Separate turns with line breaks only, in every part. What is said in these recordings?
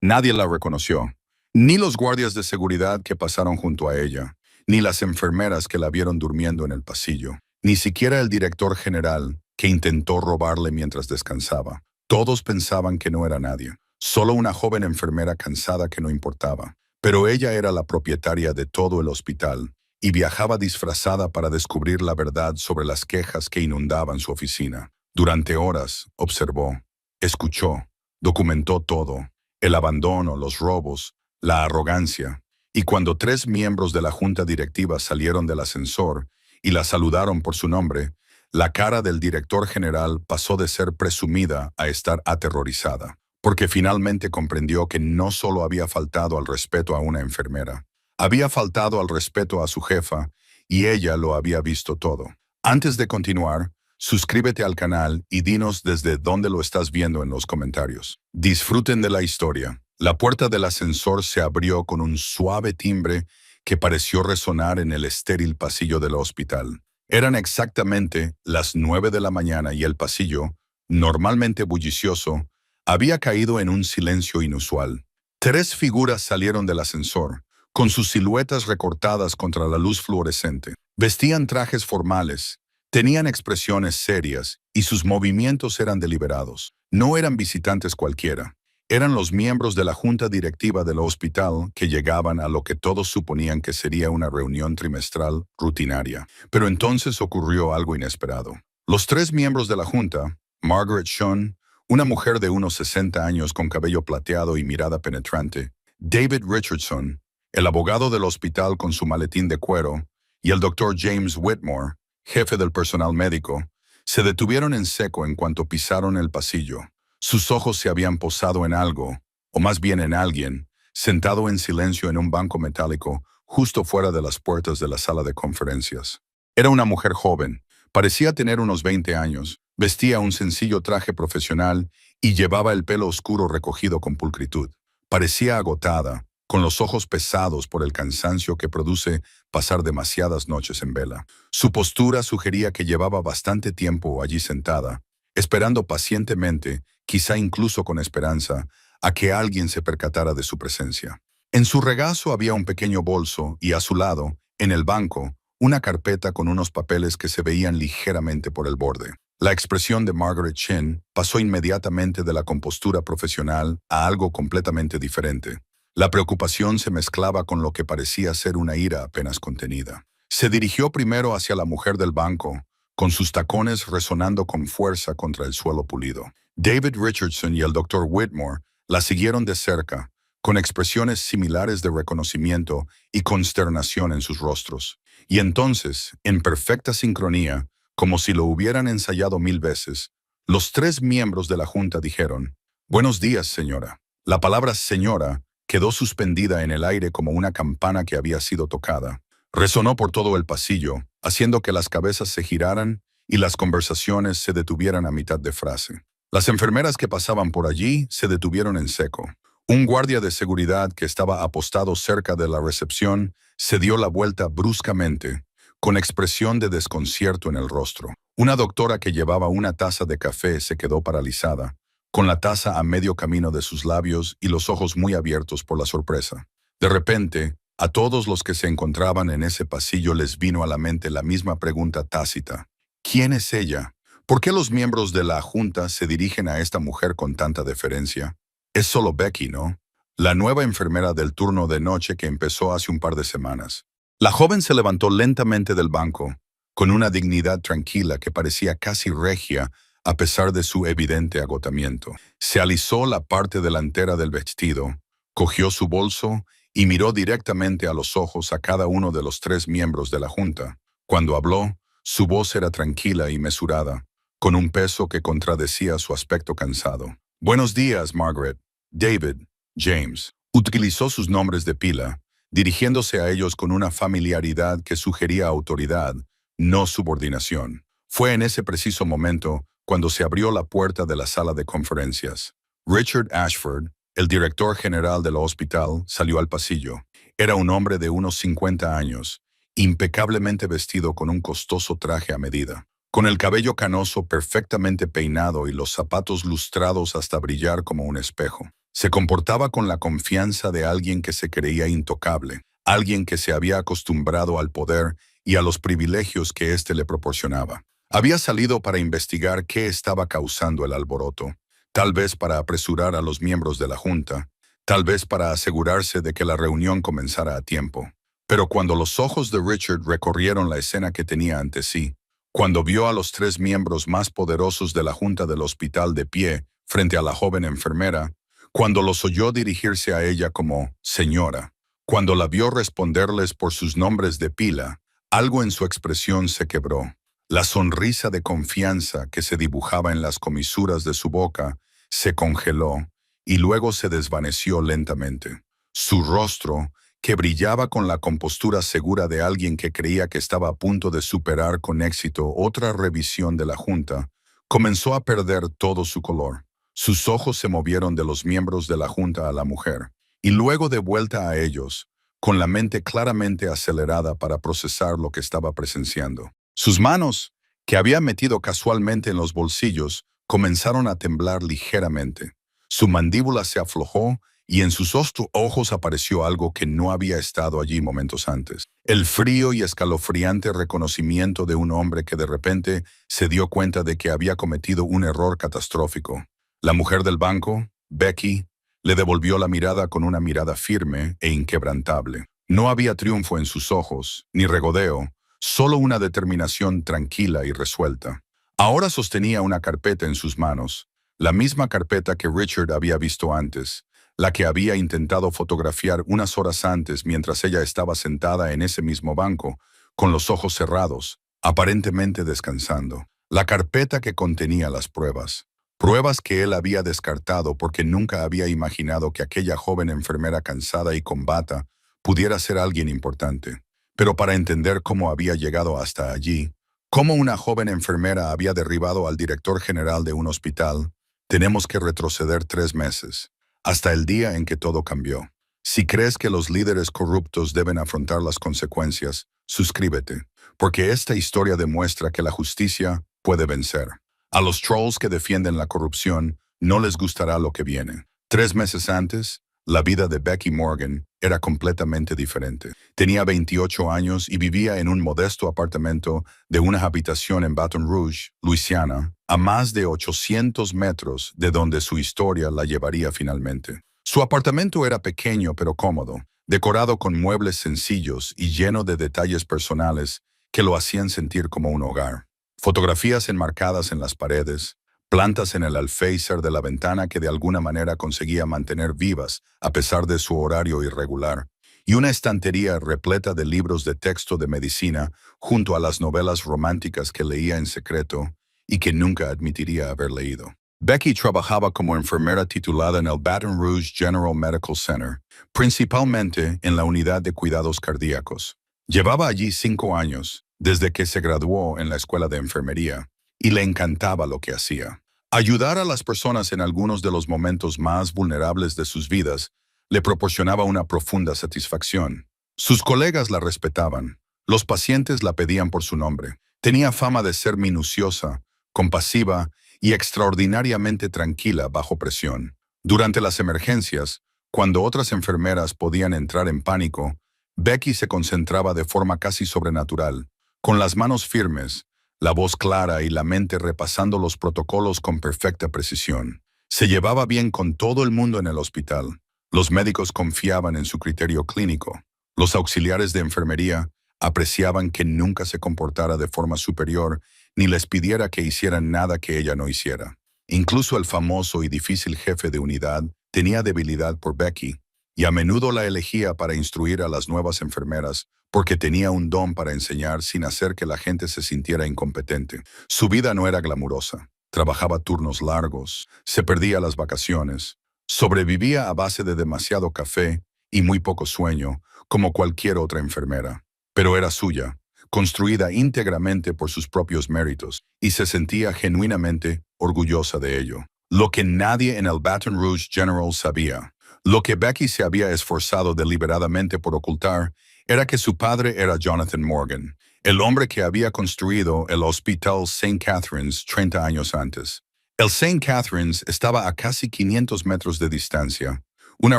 Nadie la reconoció, ni los guardias de seguridad que pasaron junto a ella, ni las enfermeras que la vieron durmiendo en el pasillo, ni siquiera el director general que intentó robarle mientras descansaba. Todos pensaban que no era nadie, solo una joven enfermera cansada que no importaba. Pero ella era la propietaria de todo el hospital y viajaba disfrazada para descubrir la verdad sobre las quejas que inundaban su oficina. Durante horas, observó, escuchó, documentó todo, el abandono, los robos, la arrogancia, y cuando 3 miembros de la junta directiva salieron del ascensor y la saludaron por su nombre, la cara del director general pasó de ser presumida a estar aterrorizada, porque finalmente comprendió que no solo había faltado al respeto a una enfermera, había faltado al respeto a su jefa, y ella lo había visto todo. Antes de continuar, suscríbete al canal y dinos desde dónde lo estás viendo en los comentarios. Disfruten de la historia. La puerta del ascensor se abrió con un suave timbre que pareció resonar en el estéril pasillo del hospital. Eran exactamente las 9 de la mañana y el pasillo, normalmente bullicioso, había caído en un silencio inusual. 3 figuras salieron del ascensor, con sus siluetas recortadas contra la luz fluorescente. Vestían trajes formales, tenían expresiones serias y sus movimientos eran deliberados. No eran visitantes cualquiera. Eran los miembros de la junta directiva del hospital que llegaban a lo que todos suponían que sería una reunión trimestral rutinaria. Pero entonces ocurrió algo inesperado. Los 3 miembros de la junta, Margaret Sean, una mujer de unos 60 años con cabello plateado y mirada penetrante, David Richardson, el abogado del hospital con su maletín de cuero, y el doctor James Whitmore, jefe del personal médico, se detuvieron en seco en cuanto pisaron el pasillo. Sus ojos se habían posado en algo, o más bien en alguien, sentado en silencio en un banco metálico justo fuera de las puertas de la sala de conferencias. Era una mujer joven, parecía tener unos 20 años, vestía un sencillo traje profesional y llevaba el pelo oscuro recogido con pulcritud. Parecía agotada, con los ojos pesados por el cansancio que produce pasar demasiadas noches en vela. Su postura sugería que llevaba bastante tiempo allí sentada, esperando pacientemente, quizá incluso con esperanza, a que alguien se percatara de su presencia. En su regazo había un pequeño bolso y a su lado, en el banco, una carpeta con unos papeles que se veían ligeramente por el borde. La expresión de Margaret Chin pasó inmediatamente de la compostura profesional a algo completamente diferente. La preocupación se mezclaba con lo que parecía ser una ira apenas contenida. Se dirigió primero hacia la mujer del banco, con sus tacones resonando con fuerza contra el suelo pulido. David Richardson y el doctor Whitmore la siguieron de cerca, con expresiones similares de reconocimiento y consternación en sus rostros. Y entonces, en perfecta sincronía, como si lo hubieran ensayado 1000 veces, los 3 miembros de la junta dijeron: «Buenos días, señora». La palabra señora quedó suspendida en el aire como una campana que había sido tocada. Resonó por todo el pasillo, haciendo que las cabezas se giraran y las conversaciones se detuvieran a mitad de frase. Las enfermeras que pasaban por allí se detuvieron en seco. Un guardia de seguridad que estaba apostado cerca de la recepción se dio la vuelta bruscamente, con expresión de desconcierto en el rostro. Una doctora que llevaba una taza de café se quedó paralizada, con la taza a medio camino de sus labios y los ojos muy abiertos por la sorpresa. De repente, a todos los que se encontraban en ese pasillo les vino a la mente la misma pregunta tácita: ¿quién es ella? ¿Por qué los miembros de la junta se dirigen a esta mujer con tanta deferencia? Es solo Becky, ¿no? La nueva enfermera del turno de noche que empezó hace un par de semanas. La joven se levantó lentamente del banco, con una dignidad tranquila que parecía casi regia a pesar de su evidente agotamiento. Se alisó la parte delantera del vestido, cogió su bolso y miró directamente a los ojos a cada uno de los 3 miembros de la junta. Cuando habló, su voz era tranquila y mesurada, con un peso que contradecía su aspecto cansado. «Buenos días, Margaret, David, James». Utilizó sus nombres de pila, dirigiéndose a ellos con una familiaridad que sugería autoridad, no subordinación. Fue en ese preciso momento cuando se abrió la puerta de la sala de conferencias. Richard Ashford, el director general del hospital, salió al pasillo. Era un hombre de unos 50 años, impecablemente vestido con un costoso traje a medida, con el cabello canoso perfectamente peinado y los zapatos lustrados hasta brillar como un espejo. Se comportaba con la confianza de alguien que se creía intocable, alguien que se había acostumbrado al poder y a los privilegios que éste le proporcionaba. Había salido para investigar qué estaba causando el alboroto, tal vez para apresurar a los miembros de la junta, tal vez para asegurarse de que la reunión comenzara a tiempo. Pero cuando los ojos de Richard recorrieron la escena que tenía ante sí, cuando vio a los 3 miembros más poderosos de la junta del hospital de pie frente a la joven enfermera, cuando los oyó dirigirse a ella como «señora», cuando la vio responderles por sus nombres de pila, algo en su expresión se quebró. La sonrisa de confianza que se dibujaba en las comisuras de su boca se congeló y luego se desvaneció lentamente. Su rostro, que brillaba con la compostura segura de alguien que creía que estaba a punto de superar con éxito otra revisión de la junta, comenzó a perder todo su color. Sus ojos se movieron de los miembros de la junta a la mujer, y luego de vuelta a ellos, con la mente claramente acelerada para procesar lo que estaba presenciando. Sus manos, que había metido casualmente en los bolsillos, comenzaron a temblar ligeramente. Su mandíbula se aflojó y en sus ojos apareció algo que no había estado allí momentos antes. El frío y escalofriante reconocimiento de un hombre que de repente se dio cuenta de que había cometido un error catastrófico. La mujer del banco, Becky, le devolvió la mirada con una mirada firme e inquebrantable. No había triunfo en sus ojos, ni regodeo, solo una determinación tranquila y resuelta. Ahora sostenía una carpeta en sus manos, la misma carpeta que Richard había visto antes, la que había intentado fotografiar unas horas antes mientras ella estaba sentada en ese mismo banco, con los ojos cerrados, aparentemente descansando. La carpeta que contenía las pruebas. Pruebas que él había descartado porque nunca había imaginado que aquella joven enfermera cansada y combata pudiera ser alguien importante. Pero para entender cómo había llegado hasta allí, cómo una joven enfermera había derribado al director general de un hospital, tenemos que retroceder 3 meses, hasta el día en que todo cambió. Si crees que los líderes corruptos deben afrontar las consecuencias, suscríbete, porque esta historia demuestra que la justicia puede vencer. A los trolls que defienden la corrupción no les gustará lo que viene. 3 meses antes, la vida de Becky Morgan era completamente diferente. Tenía 28 años y vivía en un modesto apartamento de una habitación en Baton Rouge, Luisiana, a más de 800 metros de donde su historia la llevaría finalmente. Su apartamento era pequeño pero cómodo, decorado con muebles sencillos y lleno de detalles personales que lo hacían sentir como un hogar. Fotografías enmarcadas en las paredes, plantas en el alféizar de la ventana que de alguna manera conseguía mantener vivas a pesar de su horario irregular, y una estantería repleta de libros de texto de medicina junto a las novelas románticas que leía en secreto y que nunca admitiría haber leído. Becky trabajaba como enfermera titulada en el Baton Rouge General Medical Center, principalmente en la unidad de cuidados cardíacos. Llevaba allí 5 años, desde que se graduó en la escuela de enfermería, y le encantaba lo que hacía. Ayudar a las personas en algunos de los momentos más vulnerables de sus vidas le proporcionaba una profunda satisfacción. Sus colegas la respetaban. Los pacientes la pedían por su nombre. Tenía fama de ser minuciosa, compasiva y extraordinariamente tranquila bajo presión. Durante las emergencias, cuando otras enfermeras podían entrar en pánico, Becky se concentraba de forma casi sobrenatural, con las manos firmes, la voz clara y la mente repasando los protocolos con perfecta precisión. Se llevaba bien con todo el mundo en el hospital. Los médicos confiaban en su criterio clínico. Los auxiliares de enfermería apreciaban que nunca se comportara de forma superior ni les pidiera que hicieran nada que ella no hiciera. Incluso el famoso y difícil jefe de unidad tenía debilidad por Becky y a menudo la elegía para instruir a las nuevas enfermeras porque tenía un don para enseñar sin hacer que la gente se sintiera incompetente. Su vida no era glamurosa. Trabajaba turnos largos, se perdía las vacaciones, sobrevivía a base de demasiado café y muy poco sueño, como cualquier otra enfermera. Pero era suya, construida íntegramente por sus propios méritos, y se sentía genuinamente orgullosa de ello. Lo que nadie en el Baton Rouge General sabía, lo que Becky se había esforzado deliberadamente por ocultar, era que su padre era Jonathan Morgan, el hombre que había construido el Hospital St. Catherine's 30 años antes. El St. Catharines estaba a casi 500 metros de distancia, una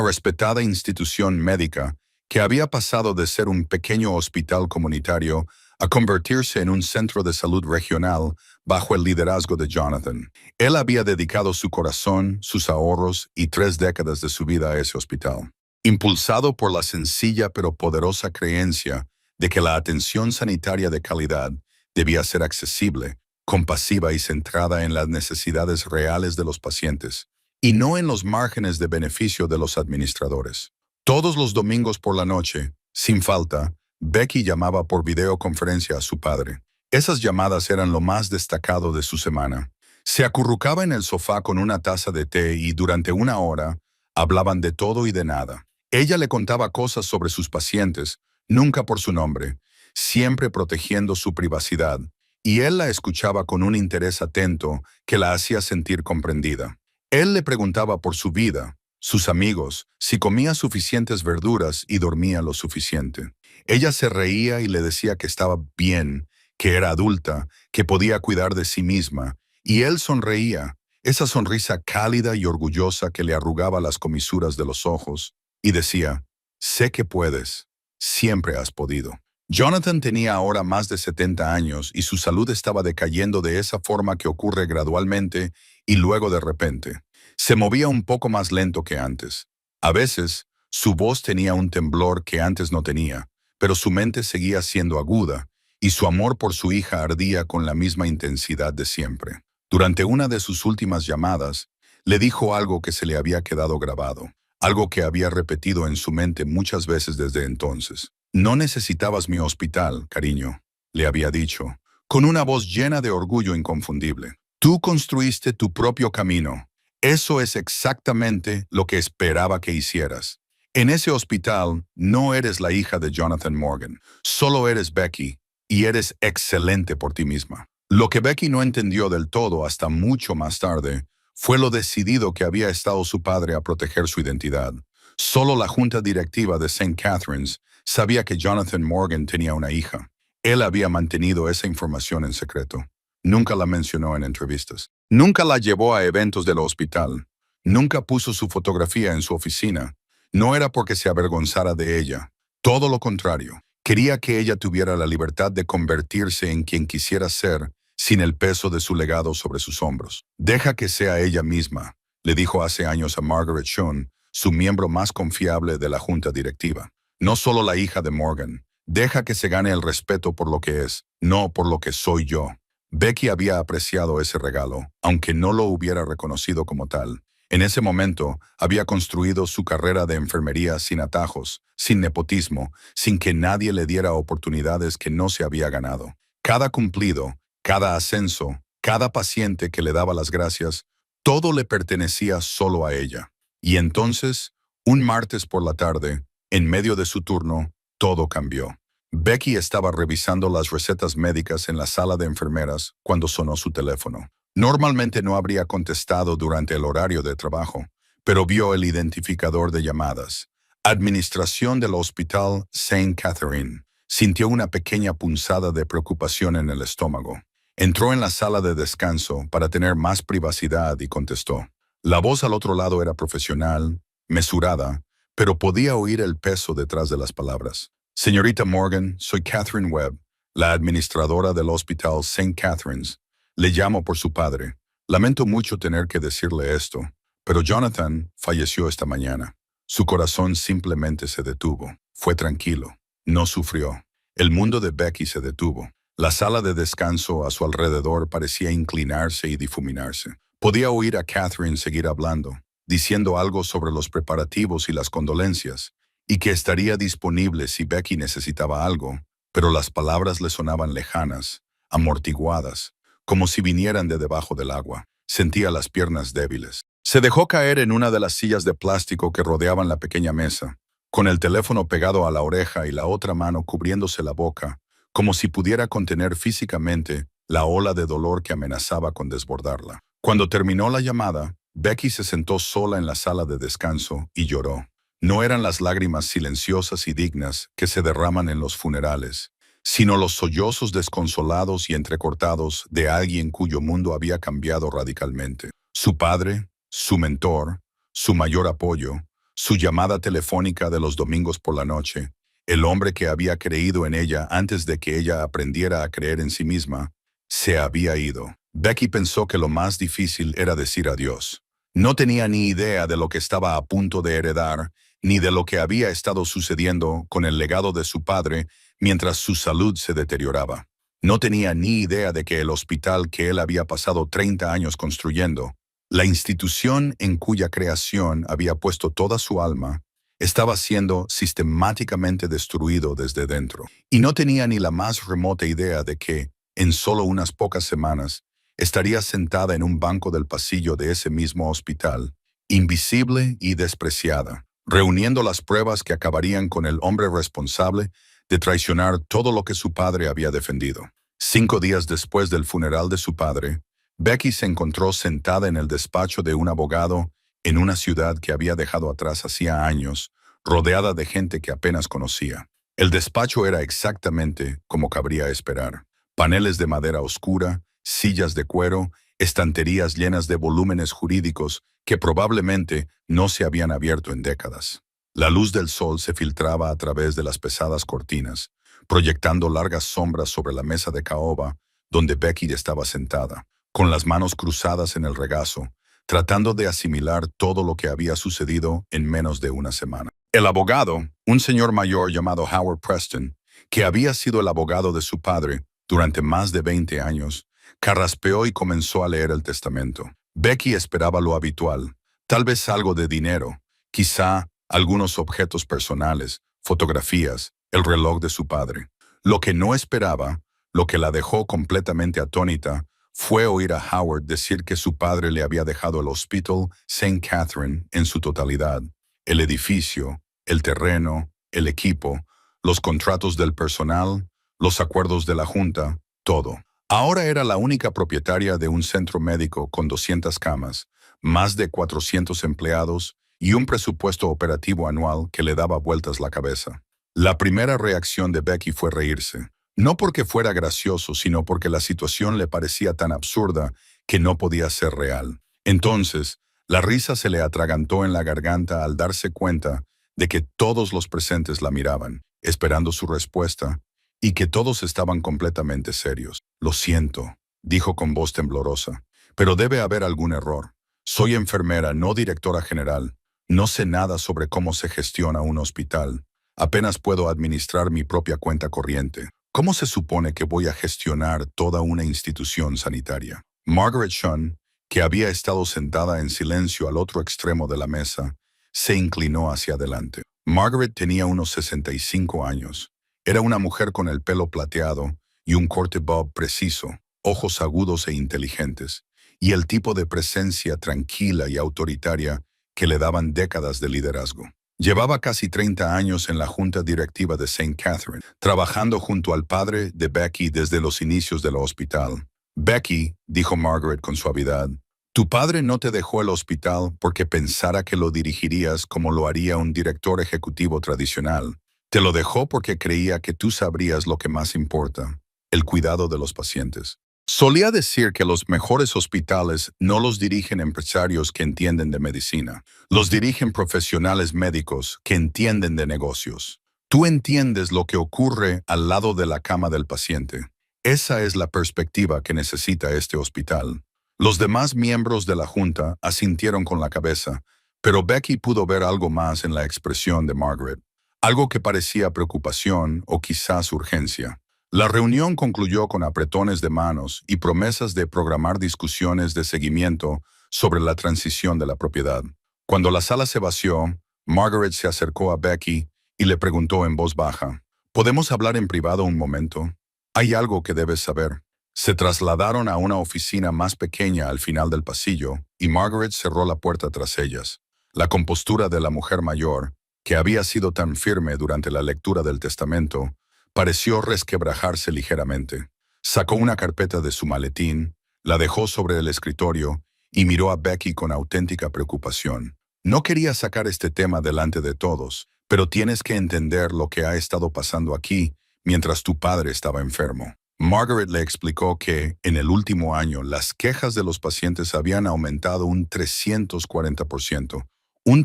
respetada institución médica que había pasado de ser un pequeño hospital comunitario a convertirse en un centro de salud regional bajo el liderazgo de Jonathan. Él había dedicado su corazón, sus ahorros y 3 décadas de su vida a ese hospital. Impulsado por la sencilla pero poderosa creencia de que la atención sanitaria de calidad debía ser accesible, compasiva y centrada en las necesidades reales de los pacientes, y no en los márgenes de beneficio de los administradores. Todos los domingos por la noche, sin falta, Becky llamaba por videoconferencia a su padre. Esas llamadas eran lo más destacado de su semana. Se acurrucaba en el sofá con una taza de té y durante 1 hora hablaban de todo y de nada. Ella le contaba cosas sobre sus pacientes, nunca por su nombre, siempre protegiendo su privacidad, y él la escuchaba con un interés atento que la hacía sentir comprendida. Él le preguntaba por su vida, sus amigos, si comía suficientes verduras y dormía lo suficiente. Ella se reía y le decía que estaba bien, que era adulta, que podía cuidar de sí misma, y él sonreía, esa sonrisa cálida y orgullosa que le arrugaba las comisuras de los ojos, y decía, sé que puedes, siempre has podido. Jonathan tenía ahora más de 70 años y su salud estaba decayendo de esa forma que ocurre gradualmente y luego de repente. Se movía un poco más lento que antes. A veces, su voz tenía un temblor que antes no tenía, pero su mente seguía siendo aguda y su amor por su hija ardía con la misma intensidad de siempre. Durante una de sus últimas llamadas, le dijo algo que se le había quedado grabado, algo que había repetido en su mente muchas veces desde entonces. No necesitabas mi hospital, cariño, le había dicho, con una voz llena de orgullo inconfundible. Tú construiste tu propio camino. Eso es exactamente lo que esperaba que hicieras. En ese hospital no eres la hija de Jonathan Morgan, solo eres Becky, y eres excelente por ti misma. Lo que Becky no entendió del todo hasta mucho más tarde fue lo decidido que había estado su padre a proteger su identidad. Solo la junta directiva de St. Catharines sabía que Jonathan Morgan tenía una hija. Él había mantenido esa información en secreto. Nunca la mencionó en entrevistas. Nunca la llevó a eventos del hospital. Nunca puso su fotografía en su oficina. No era porque se avergonzara de ella. Todo lo contrario. Quería que ella tuviera la libertad de convertirse en quien quisiera ser sin el peso de su legado sobre sus hombros. Deja que sea ella misma, le dijo hace años a Margaret Sean, su miembro más confiable de la junta directiva. No solo la hija de Morgan. Deja que se gane el respeto por lo que es, no por lo que soy yo. Becky había apreciado ese regalo, aunque no lo hubiera reconocido como tal. En ese momento, había construido su carrera de enfermería sin atajos, sin nepotismo, sin que nadie le diera oportunidades que no se había ganado. Cada cumplido, cada ascenso, cada paciente que le daba las gracias, todo le pertenecía solo a ella. Y entonces, un martes por la tarde, en medio de su turno, todo cambió. Becky estaba revisando las recetas médicas en la sala de enfermeras cuando sonó su teléfono. Normalmente no habría contestado durante el horario de trabajo, pero vio el identificador de llamadas. Administración del Hospital St. Catharines. Sintió una pequeña punzada de preocupación en el estómago. Entró en la sala de descanso para tener más privacidad y contestó. La voz al otro lado era profesional, mesurada, pero podía oír el peso detrás de las palabras. Señorita Morgan, soy Catherine Webb, la administradora del Hospital St. Catharines. Le llamo por su padre. Lamento mucho tener que decirle esto, pero Jonathan falleció esta mañana. Su corazón simplemente se detuvo. Fue tranquilo. No sufrió. El mundo de Becky se detuvo. La sala de descanso a su alrededor parecía inclinarse y difuminarse. Podía oír a Catherine seguir hablando, diciendo algo sobre los preparativos y las condolencias, y que estaría disponible si Becky necesitaba algo, pero las palabras le sonaban lejanas, amortiguadas, como si vinieran de debajo del agua. Sentía las piernas débiles. Se dejó caer en una de las sillas de plástico que rodeaban la pequeña mesa, con el teléfono pegado a la oreja y la otra mano cubriéndose la boca, como si pudiera contener físicamente la ola de dolor que amenazaba con desbordarla. Cuando terminó la llamada, Becky se sentó sola en la sala de descanso y lloró. No eran las lágrimas silenciosas y dignas que se derraman en los funerales, sino los sollozos desconsolados y entrecortados de alguien cuyo mundo había cambiado radicalmente. Su padre, su mentor, su mayor apoyo, su llamada telefónica de los domingos por la noche, el hombre que había creído en ella antes de que ella aprendiera a creer en sí misma, se había ido. Becky pensó que lo más difícil era decir adiós. No tenía ni idea de lo que estaba a punto de heredar, ni de lo que había estado sucediendo con el legado de su padre mientras su salud se deterioraba. No tenía ni idea de que el hospital que él había pasado 30 años construyendo, la institución en cuya creación había puesto toda su alma, estaba siendo sistemáticamente destruido desde dentro. Y no tenía ni la más remota idea de que, en solo unas pocas semanas, estaría sentada en un banco del pasillo de ese mismo hospital, invisible y despreciada, reuniendo las pruebas que acabarían con el hombre responsable de traicionar todo lo que su padre había defendido. 5 días después del funeral de su padre, Becky se encontró sentada en el despacho de un abogado en una ciudad que había dejado atrás hacía años, rodeada de gente que apenas conocía. El despacho era exactamente como cabría esperar. Paneles de madera oscura, sillas de cuero, estanterías llenas de volúmenes jurídicos que probablemente no se habían abierto en décadas. La luz del sol se filtraba a través de las pesadas cortinas, proyectando largas sombras sobre la mesa de caoba donde Becky estaba sentada, con las manos cruzadas en el regazo, tratando de asimilar todo lo que había sucedido en menos de una semana. El abogado, un señor mayor llamado Howard Preston, que había sido el abogado de su padre durante más de 20 años, carraspeó y comenzó a leer el testamento. Becky esperaba lo habitual, tal vez algo de dinero, quizá algunos objetos personales, fotografías, el reloj de su padre. Lo que no esperaba, lo que la dejó completamente atónita, fue oír a Howard decir que su padre le había dejado el Hospital St. Catherine en su totalidad, el edificio, el terreno, el equipo, los contratos del personal, los acuerdos de la junta, todo. Ahora era la única propietaria de un centro médico con 200 camas, más de 400 empleados y un presupuesto operativo anual que le daba vueltas la cabeza. La primera reacción de Becky fue reírse. No porque fuera gracioso, sino porque la situación le parecía tan absurda que no podía ser real. Entonces, la risa se le atragantó en la garganta al darse cuenta de que todos los presentes la miraban, esperando su respuesta, y que todos estaban completamente serios. «Lo siento», dijo con voz temblorosa, «pero debe haber algún error. Soy enfermera, no directora general. No sé nada sobre cómo se gestiona un hospital. Apenas puedo administrar mi propia cuenta corriente. ¿Cómo se supone que voy a gestionar toda una institución sanitaria?» Margaret Shun, que había estado sentada en silencio al otro extremo de la mesa, se inclinó hacia adelante. Margaret tenía unos 65 años. Era una mujer con el pelo plateado y un corte bob preciso, ojos agudos e inteligentes, y el tipo de presencia tranquila y autoritaria que le daban décadas de liderazgo. Llevaba casi 30 años en la junta directiva de St. Catherine, trabajando junto al padre de Becky desde los inicios del hospital. «Becky», dijo Margaret con suavidad, «tu padre no te dejó el hospital porque pensara que lo dirigirías como lo haría un director ejecutivo tradicional. Te lo dejó porque creía que tú sabrías lo que más importa, el cuidado de los pacientes». Solía decir que los mejores hospitales no los dirigen empresarios que entienden de medicina. Los dirigen profesionales médicos que entienden de negocios. Tú entiendes lo que ocurre al lado de la cama del paciente. Esa es la perspectiva que necesita este hospital. Los demás miembros de la junta asintieron con la cabeza, pero Becky pudo ver algo más en la expresión de Margaret. Algo que parecía preocupación o quizás urgencia. La reunión concluyó con apretones de manos y promesas de programar discusiones de seguimiento sobre la transición de la propiedad. Cuando la sala se vació, Margaret se acercó a Becky y le preguntó en voz baja, «¿Podemos hablar en privado un momento? Hay algo que debes saber». Se trasladaron a una oficina más pequeña al final del pasillo y Margaret cerró la puerta tras ellas. La compostura de la mujer mayor, que había sido tan firme durante la lectura del testamento, pareció resquebrajarse ligeramente. Sacó una carpeta de su maletín, la dejó sobre el escritorio y miró a Becky con auténtica preocupación. «No quería sacar este tema delante de todos, pero tienes que entender lo que ha estado pasando aquí mientras tu padre estaba enfermo». Margaret le explicó que, en el último año, las quejas de los pacientes habían aumentado un 340%. Un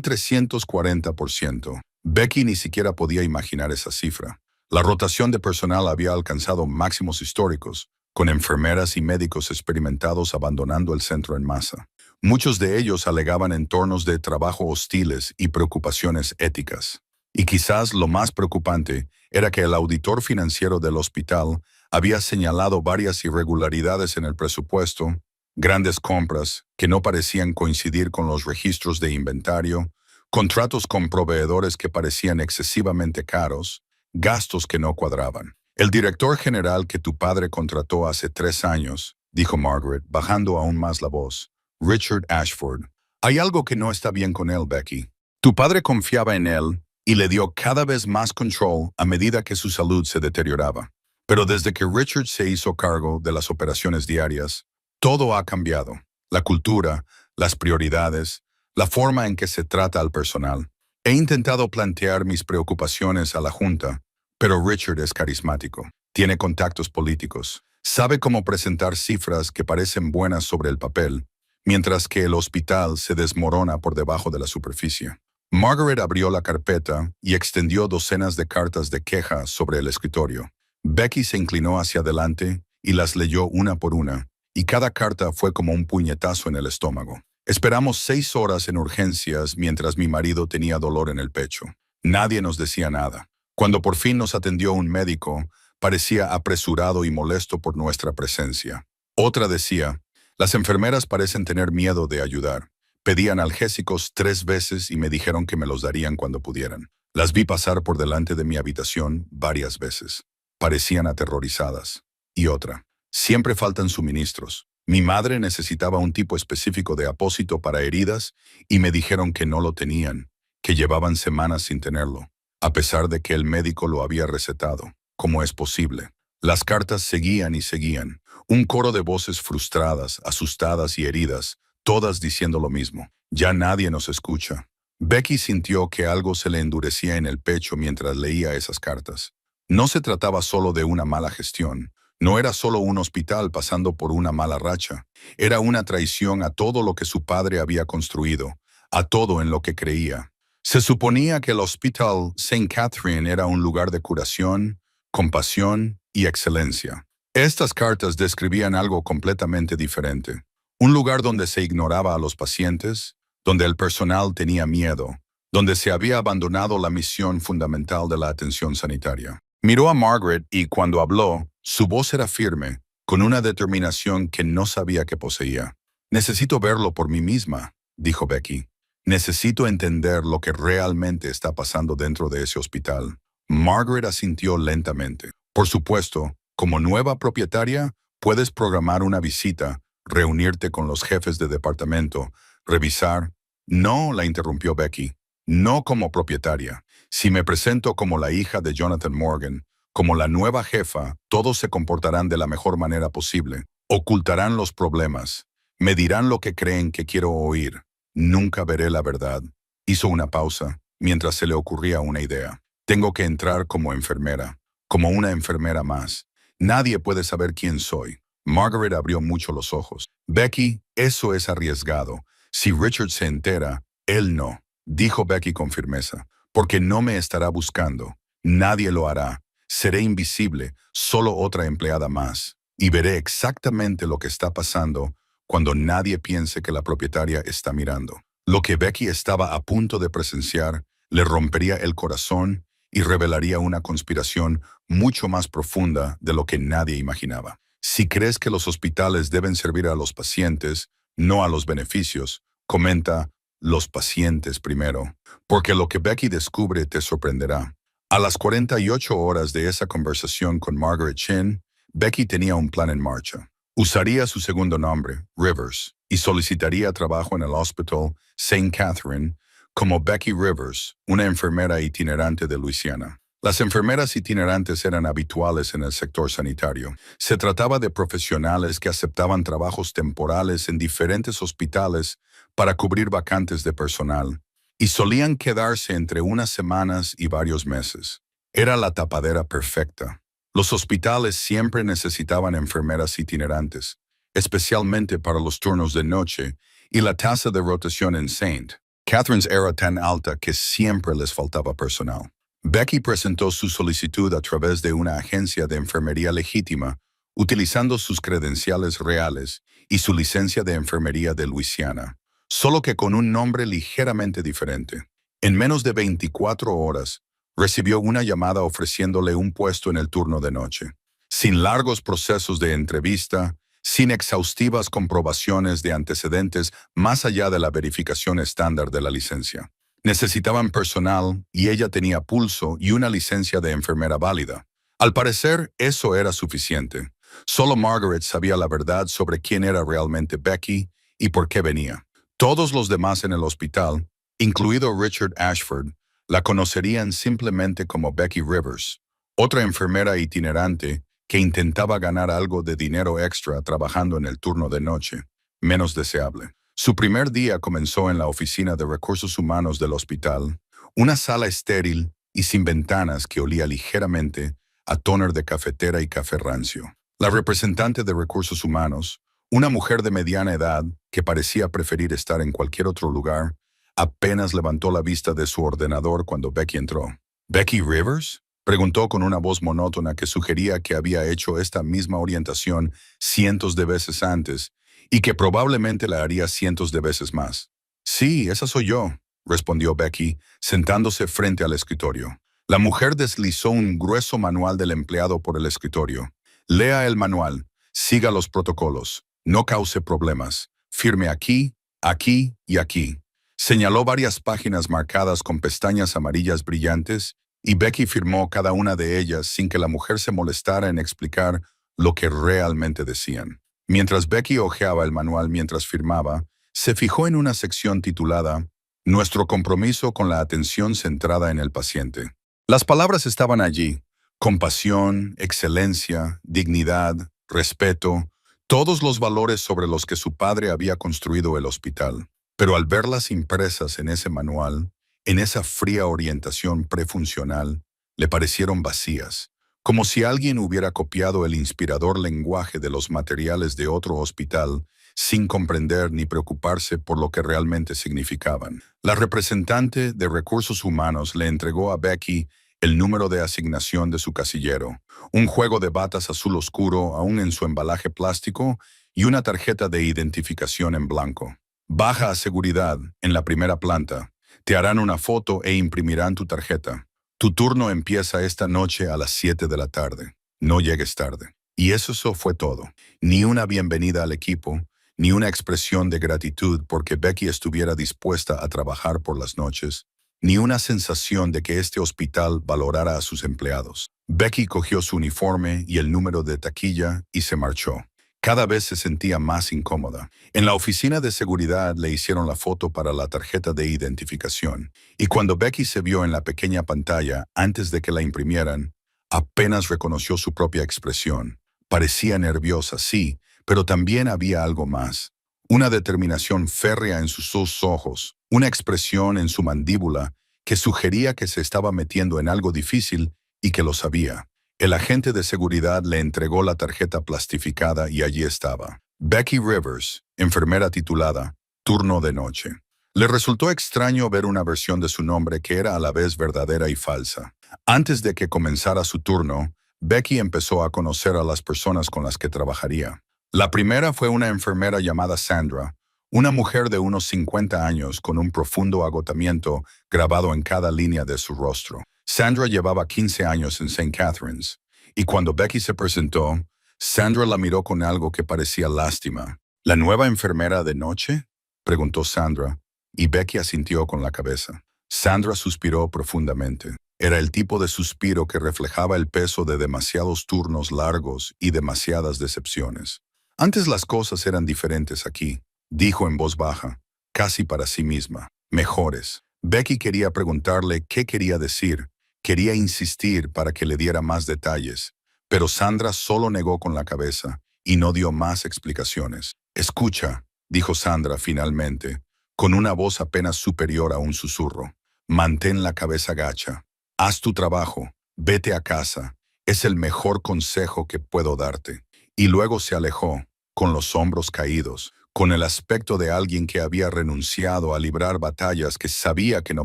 340%. Becky ni siquiera podía imaginar esa cifra. La rotación de personal había alcanzado máximos históricos, con enfermeras y médicos experimentados abandonando el centro en masa. Muchos de ellos alegaban entornos de trabajo hostiles y preocupaciones éticas. Y quizás lo más preocupante era que el auditor financiero del hospital había señalado varias irregularidades en el presupuesto, grandes compras que no parecían coincidir con los registros de inventario, contratos con proveedores que parecían excesivamente caros, gastos que no cuadraban. El director general que tu padre contrató hace 3 años, dijo Margaret, bajando aún más la voz, Richard Ashford. Hay algo que no está bien con él, Becky. Tu padre confiaba en él y le dio cada vez más control a medida que su salud se deterioraba. Pero desde que Richard se hizo cargo de las operaciones diarias, todo ha cambiado. La cultura, las prioridades, la forma en que se trata al personal. He intentado plantear mis preocupaciones a la Junta, pero Richard es carismático, tiene contactos políticos, sabe cómo presentar cifras que parecen buenas sobre el papel, mientras que el hospital se desmorona por debajo de la superficie. Margaret abrió la carpeta y extendió docenas de cartas de queja sobre el escritorio. Becky se inclinó hacia adelante y las leyó una por una, y cada carta fue como un puñetazo en el estómago. Esperamos 6 horas en urgencias mientras mi marido tenía dolor en el pecho. Nadie nos decía nada. Cuando por fin nos atendió un médico, parecía apresurado y molesto por nuestra presencia. Otra decía, las enfermeras parecen tener miedo de ayudar. Pedí analgésicos 3 veces y me dijeron que me los darían cuando pudieran. Las vi pasar por delante de mi habitación varias veces. Parecían aterrorizadas. Y otra, siempre faltan suministros. Mi madre necesitaba un tipo específico de apósito para heridas y me dijeron que no lo tenían, que llevaban semanas sin tenerlo, a pesar de que el médico lo había recetado. ¿Cómo es posible? Las cartas seguían y seguían, un coro de voces frustradas, asustadas y heridas, todas diciendo lo mismo. Ya nadie nos escucha. Becky sintió que algo se le endurecía en el pecho mientras leía esas cartas. No se trataba solo de una mala gestión. No era solo un hospital pasando por una mala racha. Era una traición a todo lo que su padre había construido, a todo en lo que creía. Se suponía que el Hospital St. Catherine era un lugar de curación, compasión y excelencia. Estas cartas describían algo completamente diferente. Un lugar donde se ignoraba a los pacientes, donde el personal tenía miedo, donde se había abandonado la misión fundamental de la atención sanitaria. Miró a Margaret y cuando habló, su voz era firme, con una determinación que no sabía que poseía. Necesito verlo por mí misma, dijo Becky. Necesito entender lo que realmente está pasando dentro de ese hospital. Margaret asintió lentamente. Por supuesto, como nueva propietaria, puedes programar una visita, reunirte con los jefes de departamento, revisar. No, la interrumpió Becky. No como propietaria. Si me presento como la hija de Jonathan Morgan, como la nueva jefa, todos se comportarán de la mejor manera posible. Ocultarán los problemas. Me dirán lo que creen que quiero oír. Nunca veré la verdad. Hizo una pausa, mientras se le ocurría una idea. Tengo que entrar como enfermera, como una enfermera más. Nadie puede saber quién soy. Margaret abrió mucho los ojos. Becky, eso es arriesgado. Si Richard se entera, él no, dijo Becky con firmeza, porque no me estará buscando. Nadie lo hará. Seré invisible, solo otra empleada más. Y veré exactamente lo que está pasando cuando nadie piense que la propietaria está mirando. Lo que Becky estaba a punto de presenciar le rompería el corazón y revelaría una conspiración mucho más profunda de lo que nadie imaginaba. Si crees que los hospitales deben servir a los pacientes, no a los beneficios, comenta los pacientes primero, porque lo que Becky descubre te sorprenderá. A las 48 horas de esa conversación con Margaret Chin, Becky tenía un plan en marcha. Usaría su segundo nombre, Rivers, y solicitaría trabajo en el Hospital St. Catherine como Becky Rivers, una enfermera itinerante de Luisiana. Las enfermeras itinerantes eran habituales en el sector sanitario. Se trataba de profesionales que aceptaban trabajos temporales en diferentes hospitales para cubrir vacantes de personal, y solían quedarse entre unas semanas y varios meses. Era la tapadera perfecta. Los hospitales siempre necesitaban enfermeras itinerantes, especialmente para los turnos de noche, y la tasa de rotación en St. Catherine's era tan alta que siempre les faltaba personal. Becky presentó su solicitud a través de una agencia de enfermería legítima, utilizando sus credenciales reales y su licencia de enfermería de Luisiana, solo que con un nombre ligeramente diferente. En menos de 24 horas, recibió una llamada ofreciéndole un puesto en el turno de noche. Sin largos procesos de entrevista, sin exhaustivas comprobaciones de antecedentes más allá de la verificación estándar de la licencia. Necesitaban personal y ella tenía pulso y una licencia de enfermera válida. Al parecer, eso era suficiente. Solo Margaret sabía la verdad sobre quién era realmente Becky y por qué venía. Todos los demás en el hospital, incluido Richard Ashford, la conocerían simplemente como Becky Rivers, otra enfermera itinerante que intentaba ganar algo de dinero extra trabajando en el turno de noche, menos deseable. Su primer día comenzó en la oficina de recursos humanos del hospital, una sala estéril y sin ventanas que olía ligeramente a tóner de cafetera y café rancio. La representante de recursos humanos, una mujer de mediana edad que parecía preferir estar en cualquier otro lugar, apenas levantó la vista de su ordenador cuando Becky entró. ¿Becky Rivers?, preguntó con una voz monótona que sugería que había hecho esta misma orientación cientos de veces antes y que probablemente la haría cientos de veces más. Sí, esa soy yo, respondió Becky, sentándose frente al escritorio. La mujer deslizó un grueso manual del empleado por el escritorio. Lea el manual, siga los protocolos, no cause problemas, firme aquí, aquí y aquí. Señaló varias páginas marcadas con pestañas amarillas brillantes y Becky firmó cada una de ellas sin que la mujer se molestara en explicar lo que realmente decían. Mientras Becky hojeaba el manual mientras firmaba, se fijó en una sección titulada Nuestro compromiso con la atención centrada en el paciente. Las palabras estaban allí: compasión, excelencia, dignidad, respeto, todos los valores sobre los que su padre había construido el hospital. Pero al verlas impresas en ese manual, en esa fría orientación prefuncional, le parecieron vacías, como si alguien hubiera copiado el inspirador lenguaje de los materiales de otro hospital sin comprender ni preocuparse por lo que realmente significaban. La representante de recursos humanos le entregó a Becky el número de asignación de su casillero, un juego de batas azul oscuro aún en su embalaje plástico y una tarjeta de identificación en blanco. Baja a seguridad, en la primera planta. Te harán una foto e imprimirán tu tarjeta. Tu turno empieza esta noche a las 7 de la tarde. No llegues tarde. Y eso fue todo. Ni una bienvenida al equipo, ni una expresión de gratitud porque Becky estuviera dispuesta a trabajar por las noches, ni una sensación de que este hospital valorara a sus empleados. Becky cogió su uniforme y el número de taquilla y se marchó. Cada vez se sentía más incómoda. En la oficina de seguridad le hicieron la foto para la tarjeta de identificación, y cuando Becky se vio en la pequeña pantalla antes de que la imprimieran, apenas reconoció su propia expresión. Parecía nerviosa, sí, pero también había algo más. Una determinación férrea en sus dos ojos, una expresión en su mandíbula que sugería que se estaba metiendo en algo difícil y que lo sabía. El agente de seguridad le entregó la tarjeta plastificada y allí estaba: Becky Rivers, enfermera titulada, turno de noche. Le resultó extraño ver una versión de su nombre que era a la vez verdadera y falsa. Antes de que comenzara su turno, Becky empezó a conocer a las personas con las que trabajaría. La primera fue una enfermera llamada Sandra, una mujer de unos 50 años con un profundo agotamiento grabado en cada línea de su rostro. Sandra llevaba 15 años en St. Catherine's, y cuando Becky se presentó, Sandra la miró con algo que parecía lástima. ¿La nueva enfermera de noche?, preguntó Sandra, y Becky asintió con la cabeza. Sandra suspiró profundamente. Era el tipo de suspiro que reflejaba el peso de demasiados turnos largos y demasiadas decepciones. Antes las cosas eran diferentes aquí, dijo en voz baja, casi para sí misma. Mejores. Becky quería preguntarle qué quería decir. Quería insistir para que le diera más detalles, pero Sandra solo negó con la cabeza y no dio más explicaciones. Escucha, dijo Sandra finalmente, con una voz apenas superior a un susurro. Mantén la cabeza gacha. Haz tu trabajo. Vete a casa. Es el mejor consejo que puedo darte. Y luego se alejó, con los hombros caídos, con el aspecto de alguien que había renunciado a librar batallas que sabía que no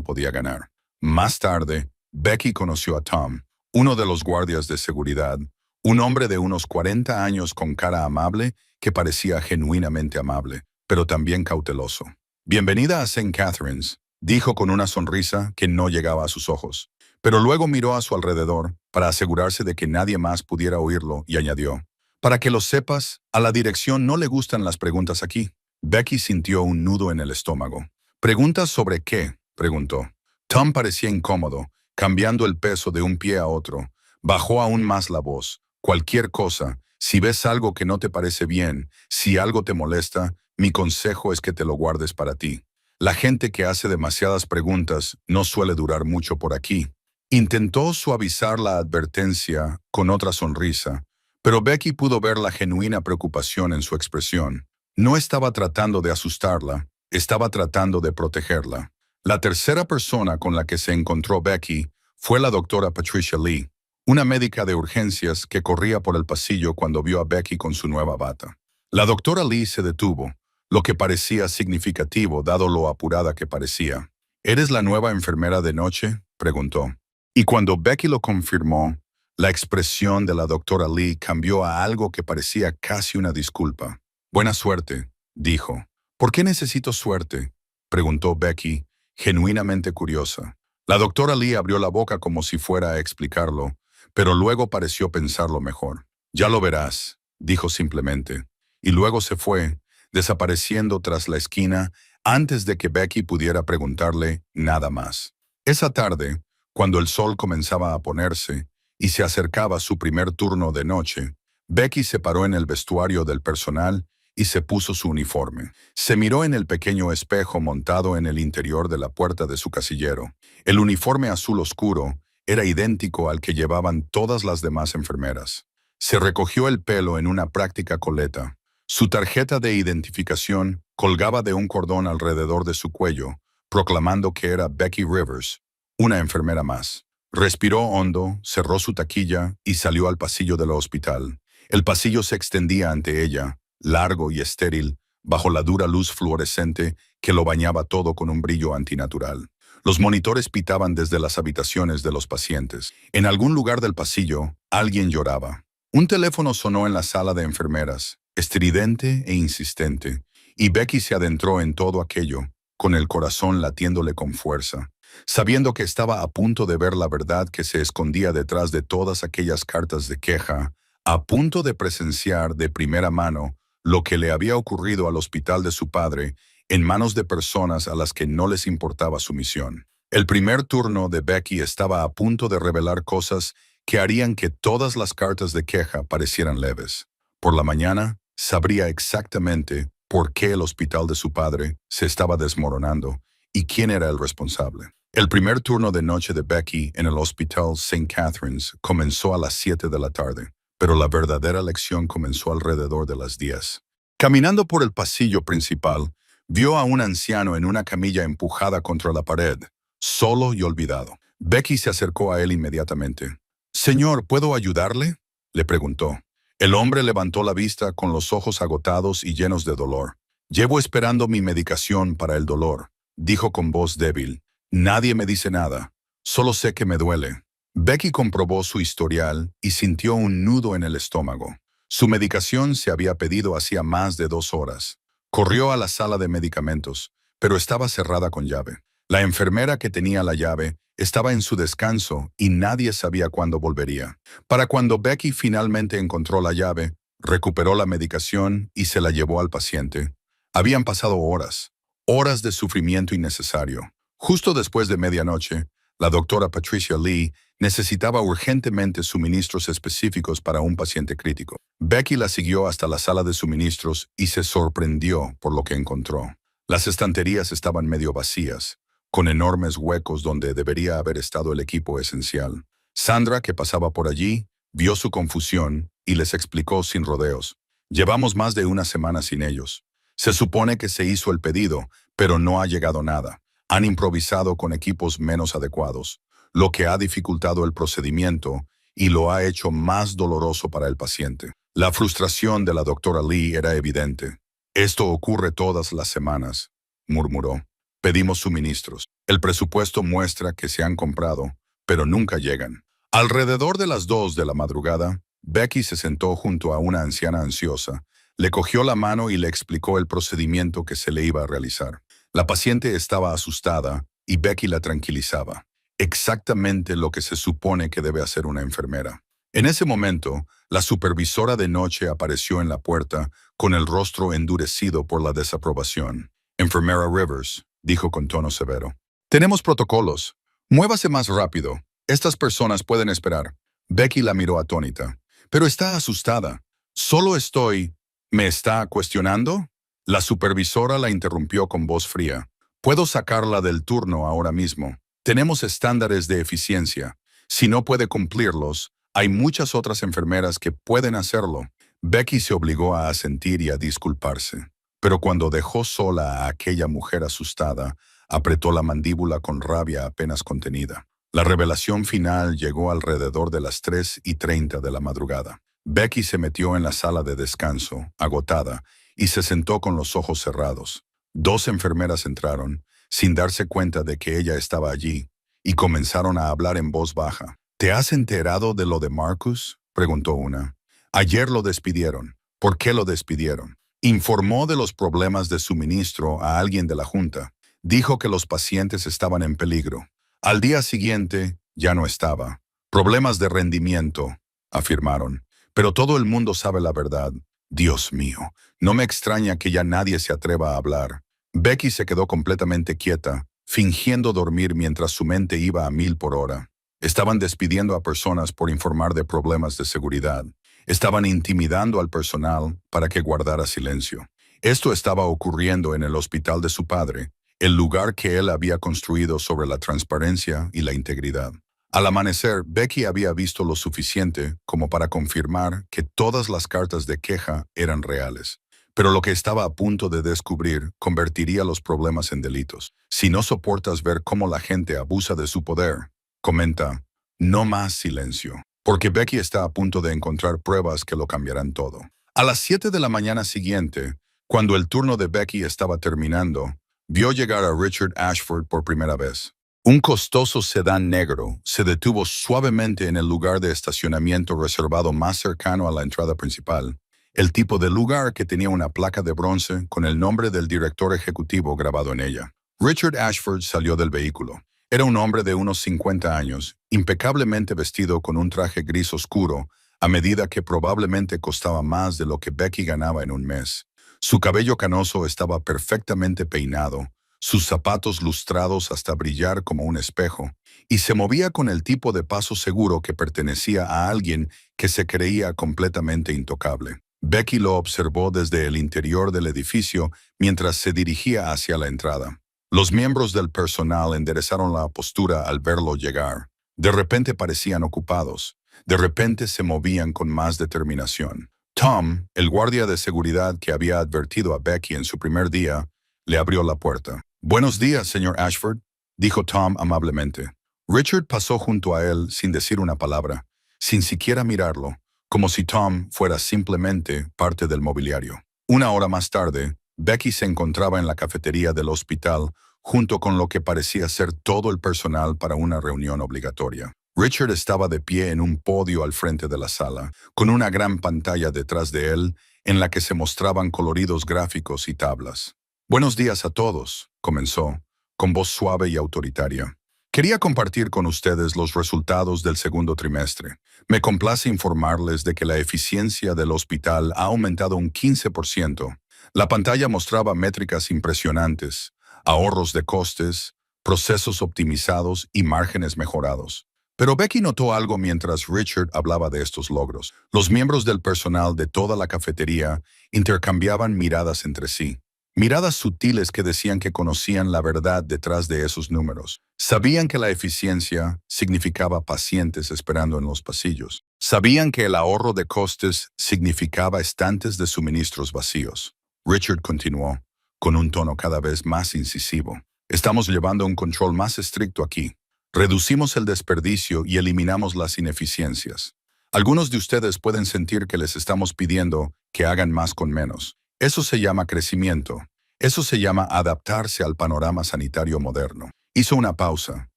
podía ganar. Más tarde, Becky conoció a Tom, uno de los guardias de seguridad, un hombre de unos 40 años con cara amable que parecía genuinamente amable, pero también cauteloso. «Bienvenida a St. Catharines», dijo con una sonrisa que no llegaba a sus ojos. Pero luego miró a su alrededor para asegurarse de que nadie más pudiera oírlo y añadió: «Para que lo sepas, a la dirección no le gustan las preguntas aquí». Becky sintió un nudo en el estómago. «¿Preguntas sobre qué?», preguntó. Tom parecía incómodo, cambiando el peso de un pie a otro. Bajó aún más la voz. «Cualquier cosa, si ves algo que no te parece bien, si algo te molesta, mi consejo es que te lo guardes para ti. La gente que hace demasiadas preguntas no suele durar mucho por aquí». Intentó suavizar la advertencia con otra sonrisa, pero Becky pudo ver la genuina preocupación en su expresión. No estaba tratando de asustarla, estaba tratando de protegerla. La tercera persona con la que se encontró Becky fue la doctora Patricia Lee, una médica de urgencias que corría por el pasillo cuando vio a Becky con su nueva bata. La doctora Lee se detuvo, lo que parecía significativo dado lo apurada que parecía. «¿Eres la nueva enfermera de noche?», preguntó. Y cuando Becky lo confirmó, la expresión de la doctora Lee cambió a algo que parecía casi una disculpa. «Buena suerte», dijo. «¿Por qué necesito suerte?», preguntó Becky, genuinamente curiosa. La doctora Lee abrió la boca como si fuera a explicarlo, pero luego pareció pensarlo mejor. «Ya lo verás», dijo simplemente, y luego se fue, desapareciendo tras la esquina antes de que Becky pudiera preguntarle nada más. Esa tarde, cuando el sol comenzaba a ponerse y se acercaba su primer turno de noche, Becky se paró en el vestuario del personal y se puso su uniforme. Se miró en el pequeño espejo montado en el interior de la puerta de su casillero. El uniforme azul oscuro era idéntico al que llevaban todas las demás enfermeras. Se recogió el pelo en una práctica coleta. Su tarjeta de identificación colgaba de un cordón alrededor de su cuello, proclamando que era Becky Rivers, una enfermera más. Respiró hondo, cerró su taquilla y salió al pasillo del hospital. El pasillo se extendía ante ella, largo y estéril, bajo la dura luz fluorescente que lo bañaba todo con un brillo antinatural. Los monitores pitaban desde las habitaciones de los pacientes. En algún lugar del pasillo, alguien lloraba. Un teléfono sonó en la sala de enfermeras, estridente e insistente, y Becky se adentró en todo aquello, con el corazón latiéndole con fuerza, sabiendo que estaba a punto de ver la verdad que se escondía detrás de todas aquellas cartas de queja, a punto de presenciar de primera mano lo que le había ocurrido al hospital de su padre en manos de personas a las que no les importaba su misión. El primer turno de Becky estaba a punto de revelar cosas que harían que todas las cartas de queja parecieran leves. Por la mañana, sabría exactamente por qué el hospital de su padre se estaba desmoronando y quién era el responsable. El primer turno de noche de Becky en el Hospital St. Catharines comenzó a las 7 de la tarde, pero la verdadera lección comenzó alrededor de las 10. Caminando por el pasillo principal, vio a un anciano en una camilla empujada contra la pared, solo y olvidado. Becky se acercó a él inmediatamente. «Señor, ¿puedo ayudarle?», le preguntó. El hombre levantó la vista con los ojos agotados y llenos de dolor. «Llevo esperando mi medicación para el dolor», dijo con voz débil. «Nadie me dice nada. Solo sé que me duele». Becky comprobó su historial y sintió un nudo en el estómago. Su medicación se había pedido hacía más de 2 horas. Corrió a la sala de medicamentos, pero estaba cerrada con llave. La enfermera que tenía la llave estaba en su descanso y nadie sabía cuándo volvería. Para cuando Becky finalmente encontró la llave, recuperó la medicación y se la llevó al paciente. Habían pasado horas, horas de sufrimiento innecesario. Justo después de medianoche, la doctora Patricia Lee necesitaba urgentemente suministros específicos para un paciente crítico. Becky la siguió hasta la sala de suministros y se sorprendió por lo que encontró. Las estanterías estaban medio vacías, con enormes huecos donde debería haber estado el equipo esencial. Sandra, que pasaba por allí, vio su confusión y les explicó sin rodeos. «Llevamos más de una semana sin ellos. Se supone que se hizo el pedido, pero no ha llegado nada. Han improvisado con equipos menos adecuados, lo que ha dificultado el procedimiento y lo ha hecho más doloroso para el paciente. La frustración de la doctora Lee era evidente. Esto ocurre todas las semanas, murmuró. Pedimos suministros. El presupuesto muestra que se han comprado, pero nunca llegan. Alrededor de las 2 de la madrugada, Becky se sentó junto a una anciana ansiosa, le cogió la mano y le explicó el procedimiento que se le iba a realizar. La paciente estaba asustada y Becky la tranquilizaba. Exactamente lo que se supone que debe hacer una enfermera. En ese momento, la supervisora de noche apareció en la puerta con el rostro endurecido por la desaprobación. Enfermera Rivers, dijo con tono severo. Tenemos protocolos. Muévase más rápido. Estas personas pueden esperar. Becky la miró atónita. Pero está asustada. Solo estoy... ¿Me está cuestionando? La supervisora la interrumpió con voz fría. Puedo sacarla del turno ahora mismo. Tenemos estándares de eficiencia. Si no puede cumplirlos, hay muchas otras enfermeras que pueden hacerlo. Becky se obligó a asentir y a disculparse. Pero cuando dejó sola a aquella mujer asustada, apretó la mandíbula con rabia apenas contenida. La revelación final llegó alrededor de las 3:30 de la madrugada. Becky se metió en la sala de descanso, agotada, y se sentó con los ojos cerrados. 2 enfermeras entraron, sin darse cuenta de que ella estaba allí, y comenzaron a hablar en voz baja. ¿Te has enterado de lo de Marcus?, preguntó una. Ayer lo despidieron. ¿Por qué lo despidieron? Informó de los problemas de suministro a alguien de la junta. Dijo que los pacientes estaban en peligro. Al día siguiente, ya no estaba. Problemas de rendimiento, afirmaron. Pero todo el mundo sabe la verdad. Dios mío, no me extraña que ya nadie se atreva a hablar. Becky se quedó completamente quieta, fingiendo dormir mientras su mente iba a 1000 por hora. Estaban despidiendo a personas por informar de problemas de seguridad. Estaban intimidando al personal para que guardara silencio. Esto estaba ocurriendo en el hospital de su padre, el lugar que él había construido sobre la transparencia y la integridad. Al amanecer, Becky había visto lo suficiente como para confirmar que todas las cartas de queja eran reales. Pero lo que estaba a punto de descubrir convertiría los problemas en delitos. Si no soportas ver cómo la gente abusa de su poder, comenta, no más silencio, porque Becky está a punto de encontrar pruebas que lo cambiarán todo. A las 7 de la mañana siguiente, cuando el turno de Becky estaba terminando, vio llegar a Richard Ashford por primera vez. Un costoso sedán negro se detuvo suavemente en el lugar de estacionamiento reservado más cercano a la entrada principal, el tipo de lugar que tenía una placa de bronce con el nombre del director ejecutivo grabado en ella. Richard Ashford salió del vehículo. Era un hombre de unos 50 años, impecablemente vestido con un traje gris oscuro, a medida que probablemente costaba más de lo que Becky ganaba en un mes. Su cabello canoso estaba perfectamente peinado, sus zapatos lustrados hasta brillar como un espejo, y se movía con el tipo de paso seguro que pertenecía a alguien que se creía completamente intocable. Becky lo observó desde el interior del edificio mientras se dirigía hacia la entrada. Los miembros del personal enderezaron la postura al verlo llegar. De repente parecían ocupados. De repente se movían con más determinación. Tom, el guardia de seguridad que había advertido a Becky en su primer día, le abrió la puerta. «Buenos días, señor Ashford», dijo Tom amablemente. Richard pasó junto a él sin decir una palabra, sin siquiera mirarlo, como si Tom fuera simplemente parte del mobiliario. Una hora más tarde, Becky se encontraba en la cafetería del hospital junto con lo que parecía ser todo el personal para una reunión obligatoria. Richard estaba de pie en un podio al frente de la sala, con una gran pantalla detrás de él en la que se mostraban coloridos gráficos y tablas. «Buenos días a todos», comenzó, con voz suave y autoritaria. «Quería compartir con ustedes los resultados del segundo trimestre. Me complace informarles de que la eficiencia del hospital ha aumentado un 15%. La pantalla mostraba métricas impresionantes, ahorros de costes, procesos optimizados y márgenes mejorados. Pero Becky notó algo mientras Richard hablaba de estos logros. Los miembros del personal de toda la cafetería intercambiaban miradas entre sí. Miradas sutiles que decían que conocían la verdad detrás de esos números. Sabían que la eficiencia significaba pacientes esperando en los pasillos. Sabían que el ahorro de costes significaba estantes de suministros vacíos. Richard continuó, con un tono cada vez más incisivo. «Estamos llevando un control más estricto aquí. Reducimos el desperdicio y eliminamos las ineficiencias. Algunos de ustedes pueden sentir que les estamos pidiendo que hagan más con menos. Eso se llama crecimiento. Eso se llama adaptarse al panorama sanitario moderno. Hizo una pausa,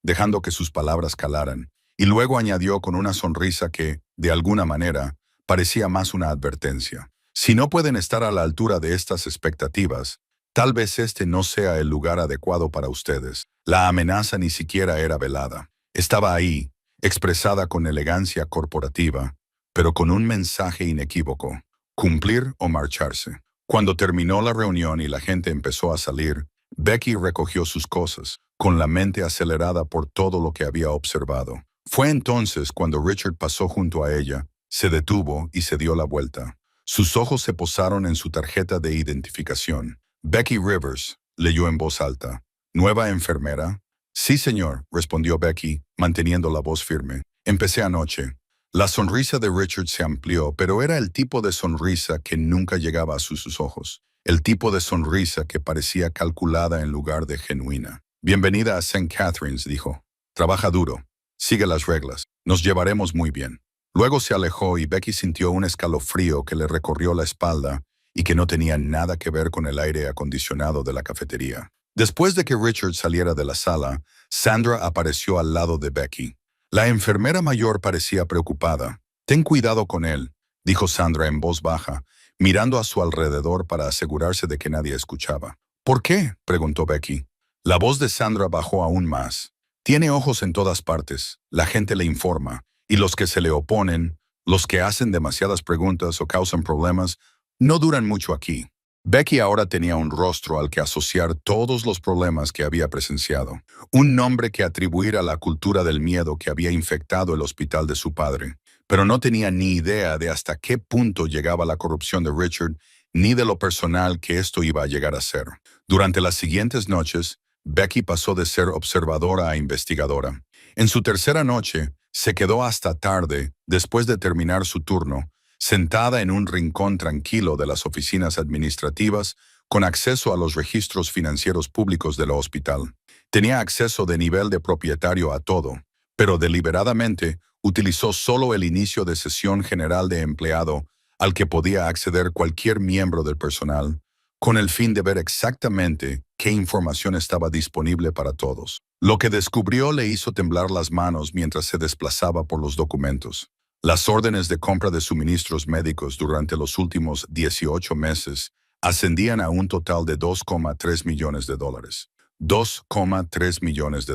dejando que sus palabras calaran, y luego añadió con una sonrisa que, de alguna manera, parecía más una advertencia. Si no pueden estar a la altura de estas expectativas, tal vez este no sea el lugar adecuado para ustedes. La amenaza ni siquiera era velada. Estaba ahí, expresada con elegancia corporativa, pero con un mensaje inequívoco: cumplir o marcharse. Cuando terminó la reunión y la gente empezó a salir, Becky recogió sus cosas, con la mente acelerada por todo lo que había observado. Fue entonces cuando Richard pasó junto a ella, se detuvo y se dio la vuelta. Sus ojos se posaron en su tarjeta de identificación. Becky Rivers, leyó en voz alta. ¿Nueva enfermera? Sí, señor, respondió Becky, manteniendo la voz firme. Empecé anoche. La sonrisa de Richard se amplió, pero era el tipo de sonrisa que nunca llegaba a sus ojos. El tipo de sonrisa que parecía calculada en lugar de genuina. Bienvenida a St. Catharines, dijo. Trabaja duro. Sigue las reglas. Nos llevaremos muy bien. Luego se alejó y Becky sintió un escalofrío que le recorrió la espalda y que no tenía nada que ver con el aire acondicionado de la cafetería. Después de que Richard saliera de la sala, Sandra apareció al lado de Becky. La enfermera mayor parecía preocupada. «Ten cuidado con él», dijo Sandra en voz baja, mirando a su alrededor para asegurarse de que nadie escuchaba. «¿Por qué?», preguntó Becky. La voz de Sandra bajó aún más. «Tiene ojos en todas partes, la gente le informa, y los que se le oponen, los que hacen demasiadas preguntas o causan problemas, no duran mucho aquí». Becky ahora tenía un rostro al que asociar todos los problemas que había presenciado, un nombre que atribuir a la cultura del miedo que había infectado el hospital de su padre, pero no tenía ni idea de hasta qué punto llegaba la corrupción de Richard, ni de lo personal que esto iba a llegar a ser. Durante las siguientes noches, Becky pasó de ser observadora a investigadora. En su tercera noche, se quedó hasta tarde, después de terminar su turno, sentada en un rincón tranquilo de las oficinas administrativas, con acceso a los registros financieros públicos del hospital. Tenía acceso de nivel de propietario a todo, pero deliberadamente utilizó solo el inicio de sesión general de empleado al que podía acceder cualquier miembro del personal, con el fin de ver exactamente qué información estaba disponible para todos. Lo que descubrió le hizo temblar las manos mientras se desplazaba por los documentos. Las órdenes de compra de suministros médicos durante los últimos 18 meses ascendían a un total de $2,3 millones. $2,3 millones.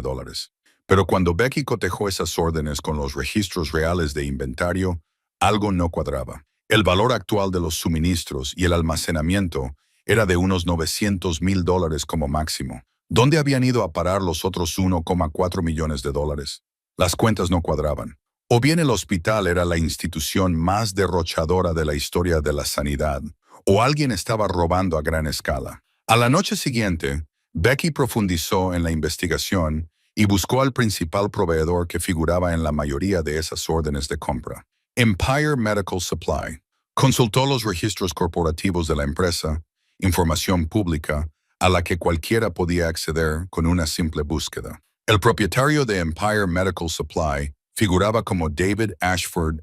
Pero cuando Becky cotejó esas órdenes con los registros reales de inventario, algo no cuadraba. El valor actual de los suministros y el almacenamiento era de unos $900,000 como máximo. ¿Dónde habían ido a parar los otros $1,4 millones? Las cuentas no cuadraban. O bien el hospital era la institución más derrochadora de la historia de la sanidad, o alguien estaba robando a gran escala. A la noche siguiente, Becky profundizó en la investigación y buscó al principal proveedor que figuraba en la mayoría de esas órdenes de compra: Empire Medical Supply. Consultó los registros corporativos de la empresa, información pública a la que cualquiera podía acceder con una simple búsqueda. El propietario de Empire Medical Supply figuraba como David Ashford.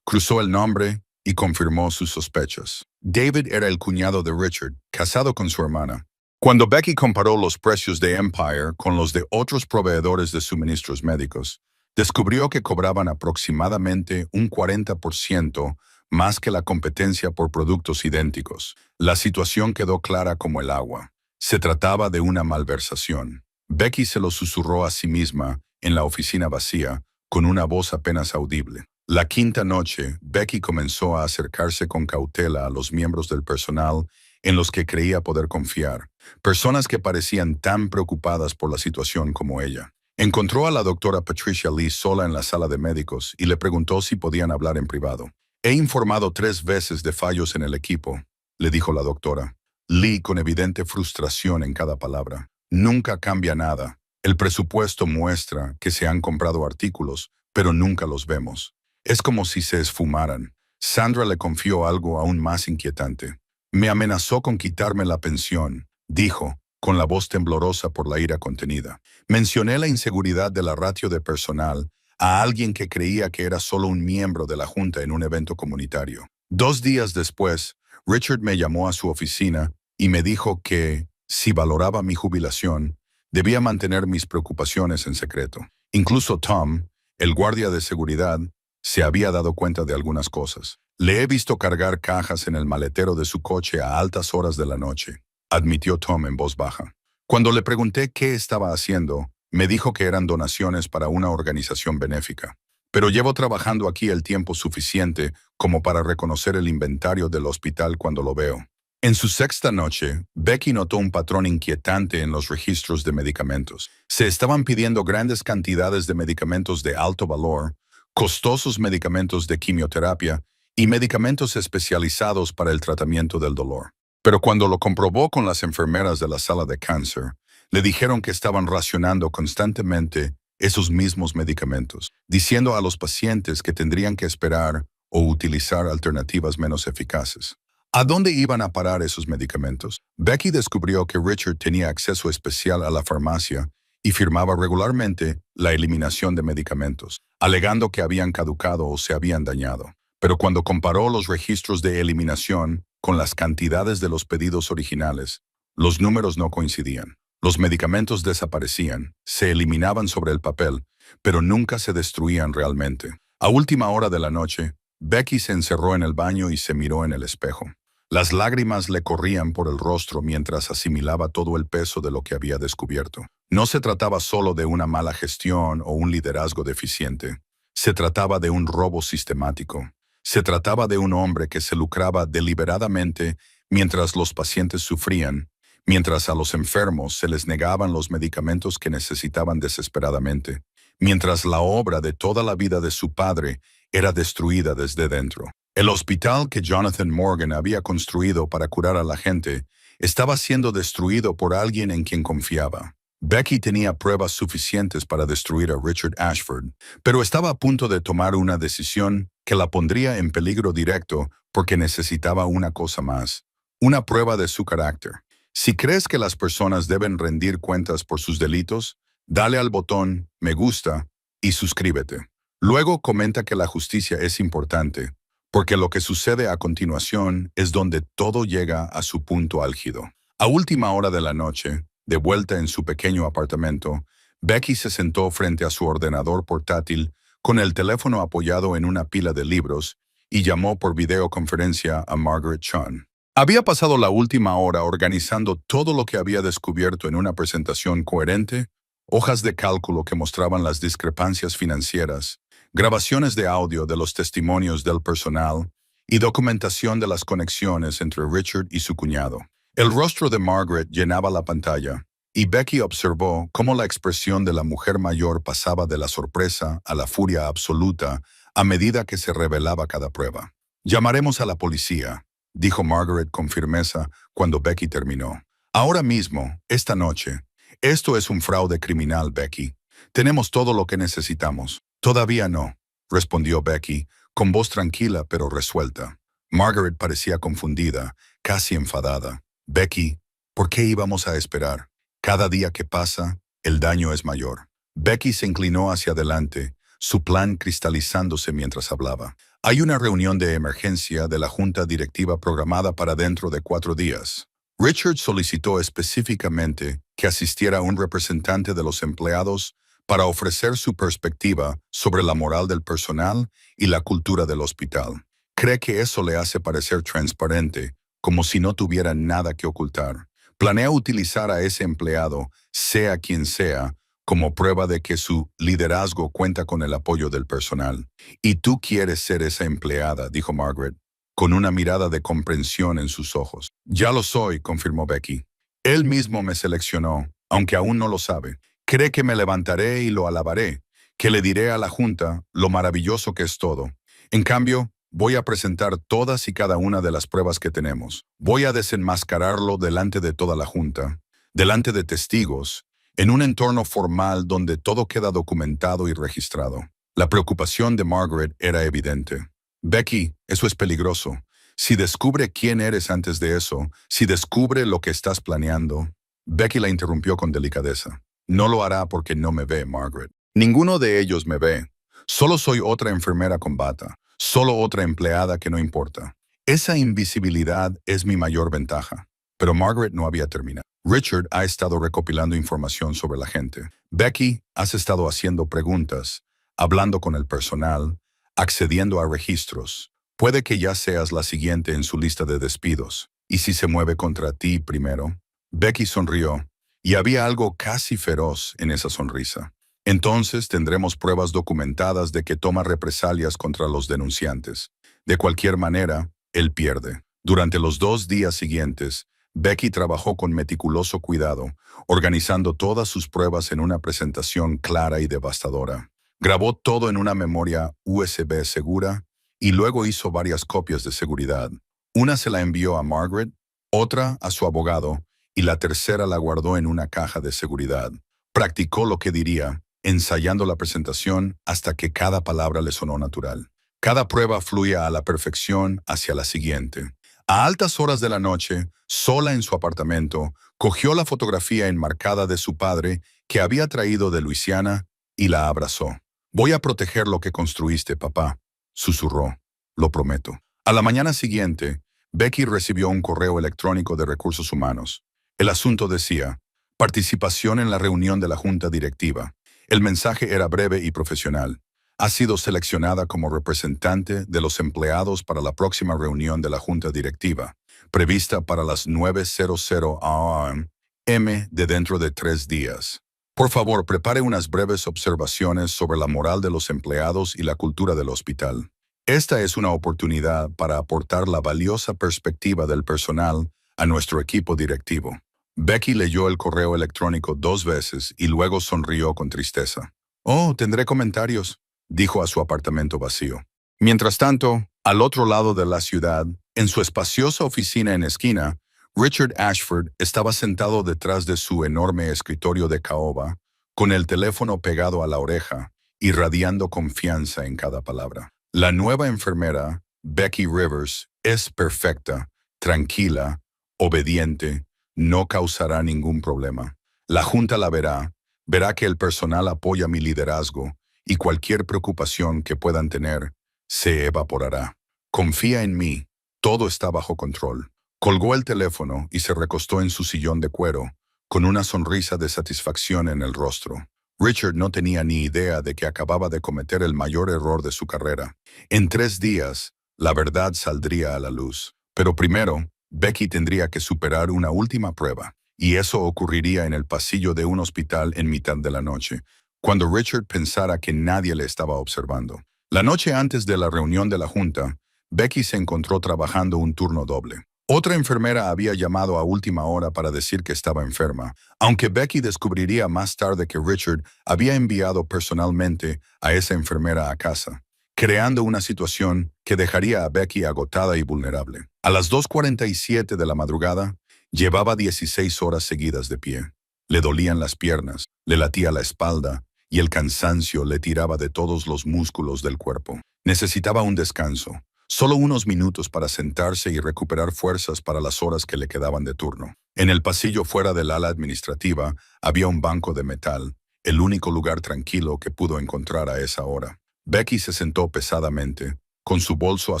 Cruzó el nombre y confirmó sus sospechas. David era el cuñado de Richard, casado con su hermana. Cuando Becky comparó los precios de Empire con los de otros proveedores de suministros médicos, descubrió que cobraban aproximadamente un 40% más que la competencia por productos idénticos. La situación quedó clara como el agua. Se trataba de una malversación. Becky se lo susurró a sí misma en la oficina vacía, con una voz apenas audible. La quinta noche, Becky comenzó a acercarse con cautela a los miembros del personal en los que creía poder confiar, personas que parecían tan preocupadas por la situación como ella. Encontró a la doctora Patricia Lee sola en la sala de médicos y le preguntó si podían hablar en privado. «He informado 3 veces de fallos en el equipo», le dijo la doctora. Lee con evidente frustración en cada palabra. «Nunca cambia nada. El presupuesto muestra que se han comprado artículos, pero nunca los vemos. Es como si se esfumaran». Sandra le confió algo aún más inquietante. «Me amenazó con quitarme la pensión», dijo, con la voz temblorosa por la ira contenida. Mencioné la inseguridad de la ratio de personal a alguien que creía que era solo un miembro de la junta en un evento comunitario. 2 días después, Richard me llamó a su oficina y me dijo que, si valoraba mi jubilación, debía mantener mis preocupaciones en secreto. Incluso Tom, el guardia de seguridad, se había dado cuenta de algunas cosas. Le he visto cargar cajas en el maletero de su coche a altas horas de la noche, admitió Tom en voz baja. Cuando le pregunté qué estaba haciendo, me dijo que eran donaciones para una organización benéfica. Pero llevo trabajando aquí el tiempo suficiente como para reconocer el inventario del hospital cuando lo veo. En su sexta noche, Becky notó un patrón inquietante en los registros de medicamentos. Se estaban pidiendo grandes cantidades de medicamentos de alto valor, costosos medicamentos de quimioterapia y medicamentos especializados para el tratamiento del dolor. Pero cuando lo comprobó con las enfermeras de la sala de cáncer, le dijeron que estaban racionando constantemente esos mismos medicamentos, diciendo a los pacientes que tendrían que esperar o utilizar alternativas menos eficaces. ¿A dónde iban a parar esos medicamentos? Becky descubrió que Richard tenía acceso especial a la farmacia y firmaba regularmente la eliminación de medicamentos, alegando que habían caducado o se habían dañado. Pero cuando comparó los registros de eliminación con las cantidades de los pedidos originales, los números no coincidían. Los medicamentos desaparecían, se eliminaban sobre el papel, pero nunca se destruían realmente. A última hora de la noche, Becky se encerró en el baño y se miró en el espejo. Las lágrimas le corrían por el rostro mientras asimilaba todo el peso de lo que había descubierto. No se trataba solo de una mala gestión o un liderazgo deficiente. Se trataba de un robo sistemático. Se trataba de un hombre que se lucraba deliberadamente mientras los pacientes sufrían, mientras a los enfermos se les negaban los medicamentos que necesitaban desesperadamente, mientras la obra de toda la vida de su padre era destruida desde dentro. El hospital que Jonathan Morgan había construido para curar a la gente estaba siendo destruido por alguien en quien confiaba. Becky tenía pruebas suficientes para destruir a Richard Ashford, pero estaba a punto de tomar una decisión que la pondría en peligro directo porque necesitaba una cosa más, una prueba de su carácter. Si crees que las personas deben rendir cuentas por sus delitos, dale al botón me gusta y suscríbete. Luego comenta que la justicia es importante, porque lo que sucede a continuación es donde todo llega a su punto álgido. A última hora de la noche, de vuelta en su pequeño apartamento, Becky se sentó frente a su ordenador portátil con el teléfono apoyado en una pila de libros y llamó por videoconferencia a Margaret Chun. Había pasado la última hora organizando todo lo que había descubierto en una presentación coherente, hojas de cálculo que mostraban las discrepancias financieras, grabaciones de audio de los testimonios del personal y documentación de las conexiones entre Richard y su cuñado. El rostro de Margaret llenaba la pantalla, y Becky observó cómo la expresión de la mujer mayor pasaba de la sorpresa a la furia absoluta a medida que se revelaba cada prueba. «Llamaremos a la policía», dijo Margaret con firmeza cuando Becky terminó. «Ahora mismo, esta noche. Esto es un fraude criminal, Becky. Tenemos todo lo que necesitamos». «Todavía no», respondió Becky, con voz tranquila pero resuelta. Margaret parecía confundida, casi enfadada. «Becky, ¿por qué íbamos a esperar? Cada día que pasa, el daño es mayor». Becky se inclinó hacia adelante, su plan cristalizándose mientras hablaba. «Hay una reunión de emergencia de la junta directiva programada para dentro de 4 días. Richard solicitó específicamente que asistiera un representante de los empleados para ofrecer su perspectiva sobre la moral del personal y la cultura del hospital. Cree que eso le hace parecer transparente, como si no tuviera nada que ocultar. Planea utilizar a ese empleado, sea quien sea, como prueba de que su liderazgo cuenta con el apoyo del personal. Y tú quieres ser esa empleada», dijo Margaret, con una mirada de comprensión en sus ojos. «Ya lo soy», confirmó Becky. «Él mismo me seleccionó, aunque aún no lo sabe. Cree que me levantaré y lo alabaré, que le diré a la junta lo maravilloso que es todo. En cambio, voy a presentar todas y cada una de las pruebas que tenemos. Voy a desenmascararlo delante de toda la junta, delante de testigos, en un entorno formal donde todo queda documentado y registrado». La preocupación de Margaret era evidente. «Becky, eso es peligroso. Si descubre quién eres antes de eso, si descubre lo que estás planeando». Becky la interrumpió con delicadeza. No lo hará porque no me ve, Margaret. Ninguno de ellos me ve. Solo soy otra enfermera con bata. Solo otra empleada que no importa. Esa invisibilidad es mi mayor ventaja. Pero Margaret no había terminado. Richard ha estado recopilando información sobre la gente. Becky, has estado haciendo preguntas, hablando con el personal, accediendo a registros. Puede que ya seas la siguiente en su lista de despidos. ¿Y si se mueve contra ti primero? Becky sonrió, y había algo casi feroz en esa sonrisa. Entonces tendremos pruebas documentadas de que toma represalias contra los denunciantes. De cualquier manera, él pierde. Durante los 2 días siguientes, Becky trabajó con meticuloso cuidado, organizando todas sus pruebas en una presentación clara y devastadora. Grabó todo en una memoria USB segura y luego hizo varias copias de seguridad. Una se la envió a Margaret, otra a su abogado y la tercera la guardó en una caja de seguridad. Practicó lo que diría, ensayando la presentación hasta que cada palabra le sonó natural. Cada prueba fluía a la perfección hacia la siguiente. A altas horas de la noche, sola en su apartamento, cogió la fotografía enmarcada de su padre que había traído de Luisiana y la abrazó. «Voy a proteger lo que construiste, papá», susurró. «Lo prometo». A la mañana siguiente, Becky recibió un correo electrónico de Recursos Humanos. El asunto decía, participación en la reunión de la Junta Directiva. El mensaje era breve y profesional. Ha sido seleccionada como representante de los empleados para la próxima reunión de la Junta Directiva, prevista para las 9:00 a.m. de dentro de 3 días. Por favor, prepare unas breves observaciones sobre la moral de los empleados y la cultura del hospital. Esta es una oportunidad para aportar la valiosa perspectiva del personal a nuestro equipo directivo. Becky leyó el correo electrónico 2 veces y luego sonrió con tristeza. «Oh, tendré comentarios», dijo a su apartamento vacío. Mientras tanto, al otro lado de la ciudad, en su espaciosa oficina en esquina, Richard Ashford estaba sentado detrás de su enorme escritorio de caoba, con el teléfono pegado a la oreja, irradiando confianza en cada palabra. La nueva enfermera, Becky Rivers, es perfecta, tranquila, obediente, no causará ningún problema. La Junta la verá que el personal apoya mi liderazgo y cualquier preocupación que puedan tener se evaporará. Confía en mí, todo está bajo control. Colgó el teléfono y se recostó en su sillón de cuero, con una sonrisa de satisfacción en el rostro. Richard no tenía ni idea de que acababa de cometer el mayor error de su carrera. En 3 días, la verdad saldría a la luz. Pero primero, Becky tendría que superar una última prueba, y eso ocurriría en el pasillo de un hospital en mitad de la noche, cuando Richard pensara que nadie le estaba observando. La noche antes de la reunión de la Junta, Becky se encontró trabajando un turno doble. Otra enfermera había llamado a última hora para decir que estaba enferma, aunque Becky descubriría más tarde que Richard había enviado personalmente a esa enfermera a casa, creando una situación que dejaría a Becky agotada y vulnerable. A las 2:47 de la madrugada, llevaba 16 horas seguidas de pie. Le dolían las piernas, le latía la espalda y el cansancio le tiraba de todos los músculos del cuerpo. Necesitaba un descanso, solo unos minutos para sentarse y recuperar fuerzas para las horas que le quedaban de turno. En el pasillo fuera del ala administrativa había un banco de metal, el único lugar tranquilo que pudo encontrar a esa hora. Becky se sentó pesadamente, con su bolso a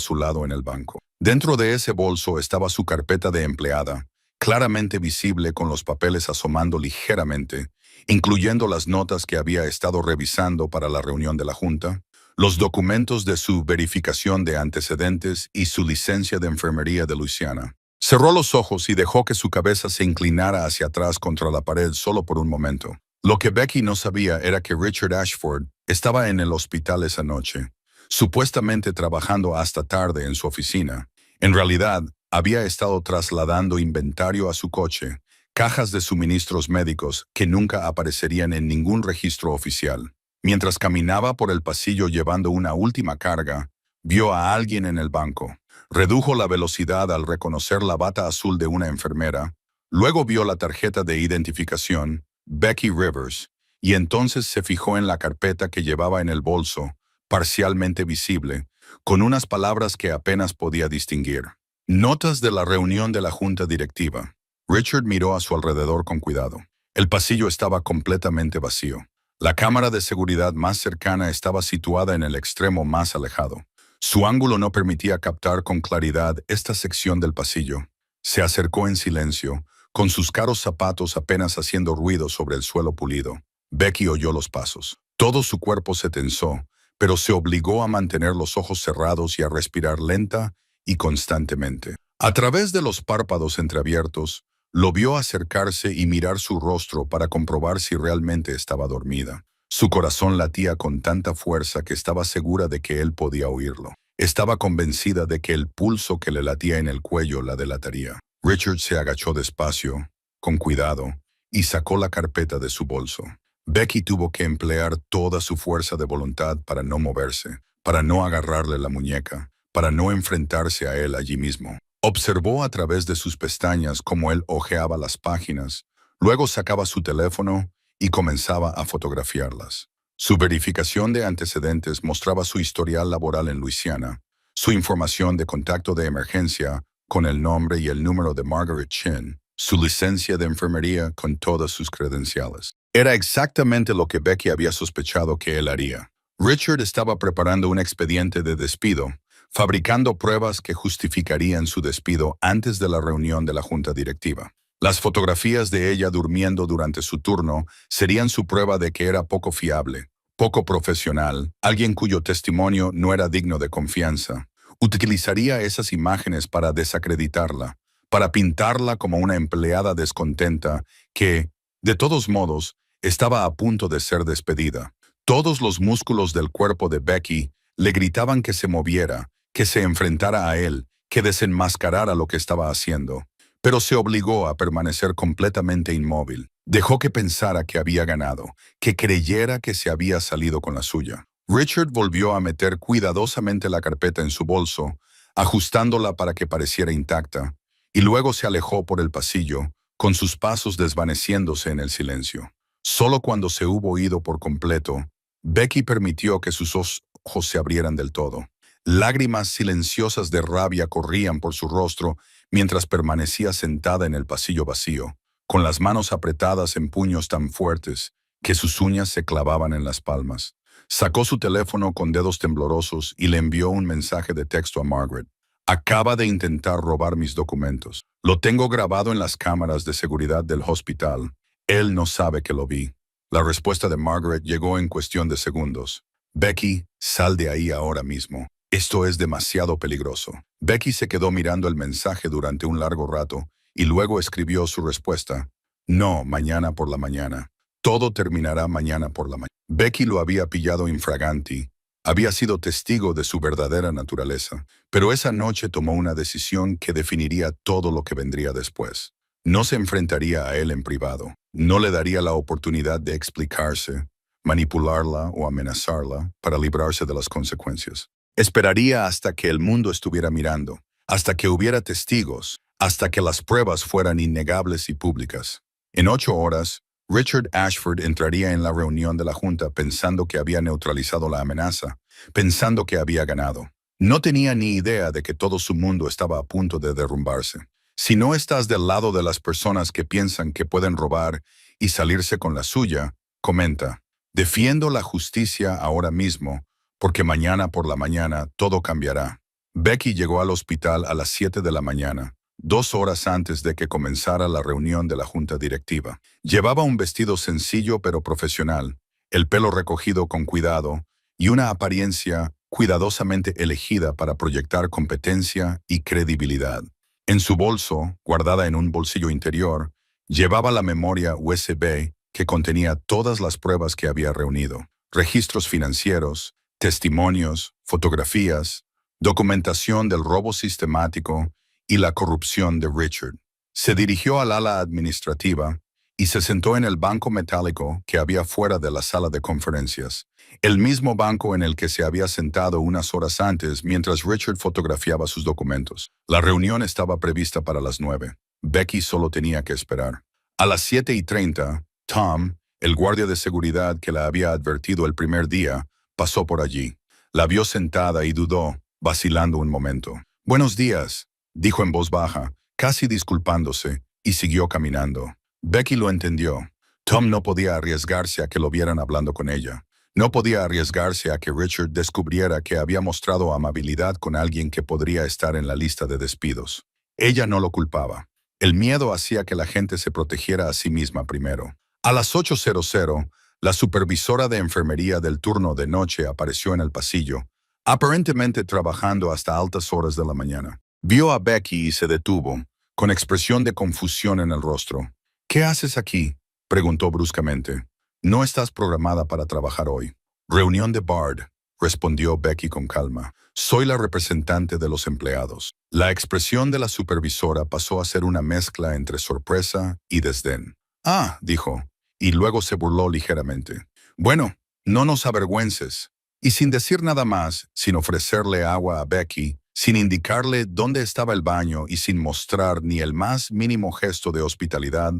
su lado en el banco. Dentro de ese bolso estaba su carpeta de empleada, claramente visible con los papeles asomando ligeramente, incluyendo las notas que había estado revisando para la reunión de la Junta, los documentos de su verificación de antecedentes y su licencia de enfermería de Luisiana. Cerró los ojos y dejó que su cabeza se inclinara hacia atrás contra la pared solo por un momento. Lo que Becky no sabía era que Richard Ashford estaba en el hospital esa noche, supuestamente trabajando hasta tarde en su oficina. En realidad, había estado trasladando inventario a su coche, cajas de suministros médicos que nunca aparecerían en ningún registro oficial. Mientras caminaba por el pasillo llevando una última carga, vio a alguien en el banco. Redujo la velocidad al reconocer la bata azul de una enfermera, luego vio la tarjeta de identificación, Becky Rivers, y entonces se fijó en la carpeta que llevaba en el bolso, parcialmente visible, con unas palabras que apenas podía distinguir. Notas de la reunión de la Junta Directiva. Richard miró a su alrededor con cuidado. El pasillo estaba completamente vacío. La cámara de seguridad más cercana estaba situada en el extremo más alejado. Su ángulo no permitía captar con claridad esta sección del pasillo. Se acercó en silencio, con sus caros zapatos apenas haciendo ruido sobre el suelo pulido. Becky oyó los pasos. Todo su cuerpo se tensó, pero se obligó a mantener los ojos cerrados y a respirar lenta y constantemente. A través de los párpados entreabiertos, lo vio acercarse y mirar su rostro para comprobar si realmente estaba dormida. Su corazón latía con tanta fuerza que estaba segura de que él podía oírlo. Estaba convencida de que el pulso que le latía en el cuello la delataría. Richard se agachó despacio, con cuidado, y sacó la carpeta de su bolso. Becky tuvo que emplear toda su fuerza de voluntad para no moverse, para no agarrarle la muñeca, para no enfrentarse a él allí mismo. Observó a través de sus pestañas cómo él hojeaba las páginas, luego sacaba su teléfono y comenzaba a fotografiarlas. Su verificación de antecedentes mostraba su historial laboral en Luisiana, su información de contacto de emergencia con el nombre y el número de Margaret Chin, su licencia de enfermería con todas sus credenciales. Era exactamente lo que Becky había sospechado que él haría. Richard estaba preparando un expediente de despido, fabricando pruebas que justificarían su despido antes de la reunión de la junta directiva. Las fotografías de ella durmiendo durante su turno serían su prueba de que era poco fiable, poco profesional, alguien cuyo testimonio no era digno de confianza. Utilizaría esas imágenes para desacreditarla, para pintarla como una empleada descontenta que, de todos modos, estaba a punto de ser despedida. Todos los músculos del cuerpo de Becky le gritaban que se moviera, que se enfrentara a él, que desenmascarara lo que estaba haciendo. Pero se obligó a permanecer completamente inmóvil. Dejó que pensara que había ganado, que creyera que se había salido con la suya. Richard volvió a meter cuidadosamente la carpeta en su bolso, ajustándola para que pareciera intacta, y luego se alejó por el pasillo, con sus pasos desvaneciéndose en el silencio. Solo cuando se hubo ido por completo, Becky permitió que sus ojos se abrieran del todo. Lágrimas silenciosas de rabia corrían por su rostro mientras permanecía sentada en el pasillo vacío, con las manos apretadas en puños tan fuertes que sus uñas se clavaban en las palmas. Sacó su teléfono con dedos temblorosos y le envió un mensaje de texto a Margaret. Acaba de intentar robar mis documentos. Lo tengo grabado en las cámaras de seguridad del hospital. Él no sabe que lo vi. La respuesta de Margaret llegó en cuestión de segundos. Becky, sal de ahí ahora mismo. Esto es demasiado peligroso. Becky se quedó mirando el mensaje durante un largo rato y luego escribió su respuesta. No, mañana por la mañana. Todo terminará mañana por la mañana. Becky lo había pillado infraganti. Había sido testigo de su verdadera naturaleza, pero esa noche tomó una decisión que definiría todo lo que vendría después. No se enfrentaría a él en privado. No le daría la oportunidad de explicarse, manipularla o amenazarla para librarse de las consecuencias. Esperaría hasta que el mundo estuviera mirando, hasta que hubiera testigos, hasta que las pruebas fueran innegables y públicas. En 8 horas, Richard Ashford entraría en la reunión de la Junta pensando que había neutralizado la amenaza, pensando que había ganado. No tenía ni idea de que todo su mundo estaba a punto de derrumbarse. Si no estás del lado de las personas que piensan que pueden robar y salirse con la suya, comenta, defiendo la justicia ahora mismo, porque mañana por la mañana todo cambiará. Becky llegó al hospital a las 7 de la mañana, 2 horas antes de que comenzara la reunión de la junta directiva. Llevaba un vestido sencillo pero profesional, el pelo recogido con cuidado y una apariencia cuidadosamente elegida para proyectar competencia y credibilidad. En su bolso, guardada en un bolsillo interior, llevaba la memoria USB que contenía todas las pruebas que había reunido, registros financieros, testimonios, fotografías, documentación del robo sistemático y la corrupción de Richard. Se dirigió al ala administrativa y se sentó en el banco metálico que había fuera de la sala de conferencias, el mismo banco en el que se había sentado unas horas antes mientras Richard fotografiaba sus documentos. La reunión estaba prevista para las 9. Becky solo tenía que esperar. A las 7:30, Tom, el guardia de seguridad que la había advertido el primer día, pasó por allí. La vio sentada y dudó, vacilando un momento. «Buenos días», dijo en voz baja, casi disculpándose, y siguió caminando. Becky lo entendió. Tom no podía arriesgarse a que lo vieran hablando con ella. No podía arriesgarse a que Richard descubriera que había mostrado amabilidad con alguien que podría estar en la lista de despidos. Ella no lo culpaba. El miedo hacía que la gente se protegiera a sí misma primero. A las 8:00, la supervisora de enfermería del turno de noche apareció en el pasillo, aparentemente trabajando hasta altas horas de la mañana. Vio a Becky y se detuvo, con expresión de confusión en el rostro. «¿Qué haces aquí?», preguntó bruscamente. «No estás programada para trabajar hoy». «Reunión de Bard», respondió Becky con calma. «Soy la representante de los empleados». La expresión de la supervisora pasó a ser una mezcla entre sorpresa y desdén. «Ah», dijo, y luego se burló ligeramente. «Bueno, no nos avergüences». Y sin decir nada más, sin ofrecerle agua a Becky, sin indicarle dónde estaba el baño y sin mostrar ni el más mínimo gesto de hospitalidad,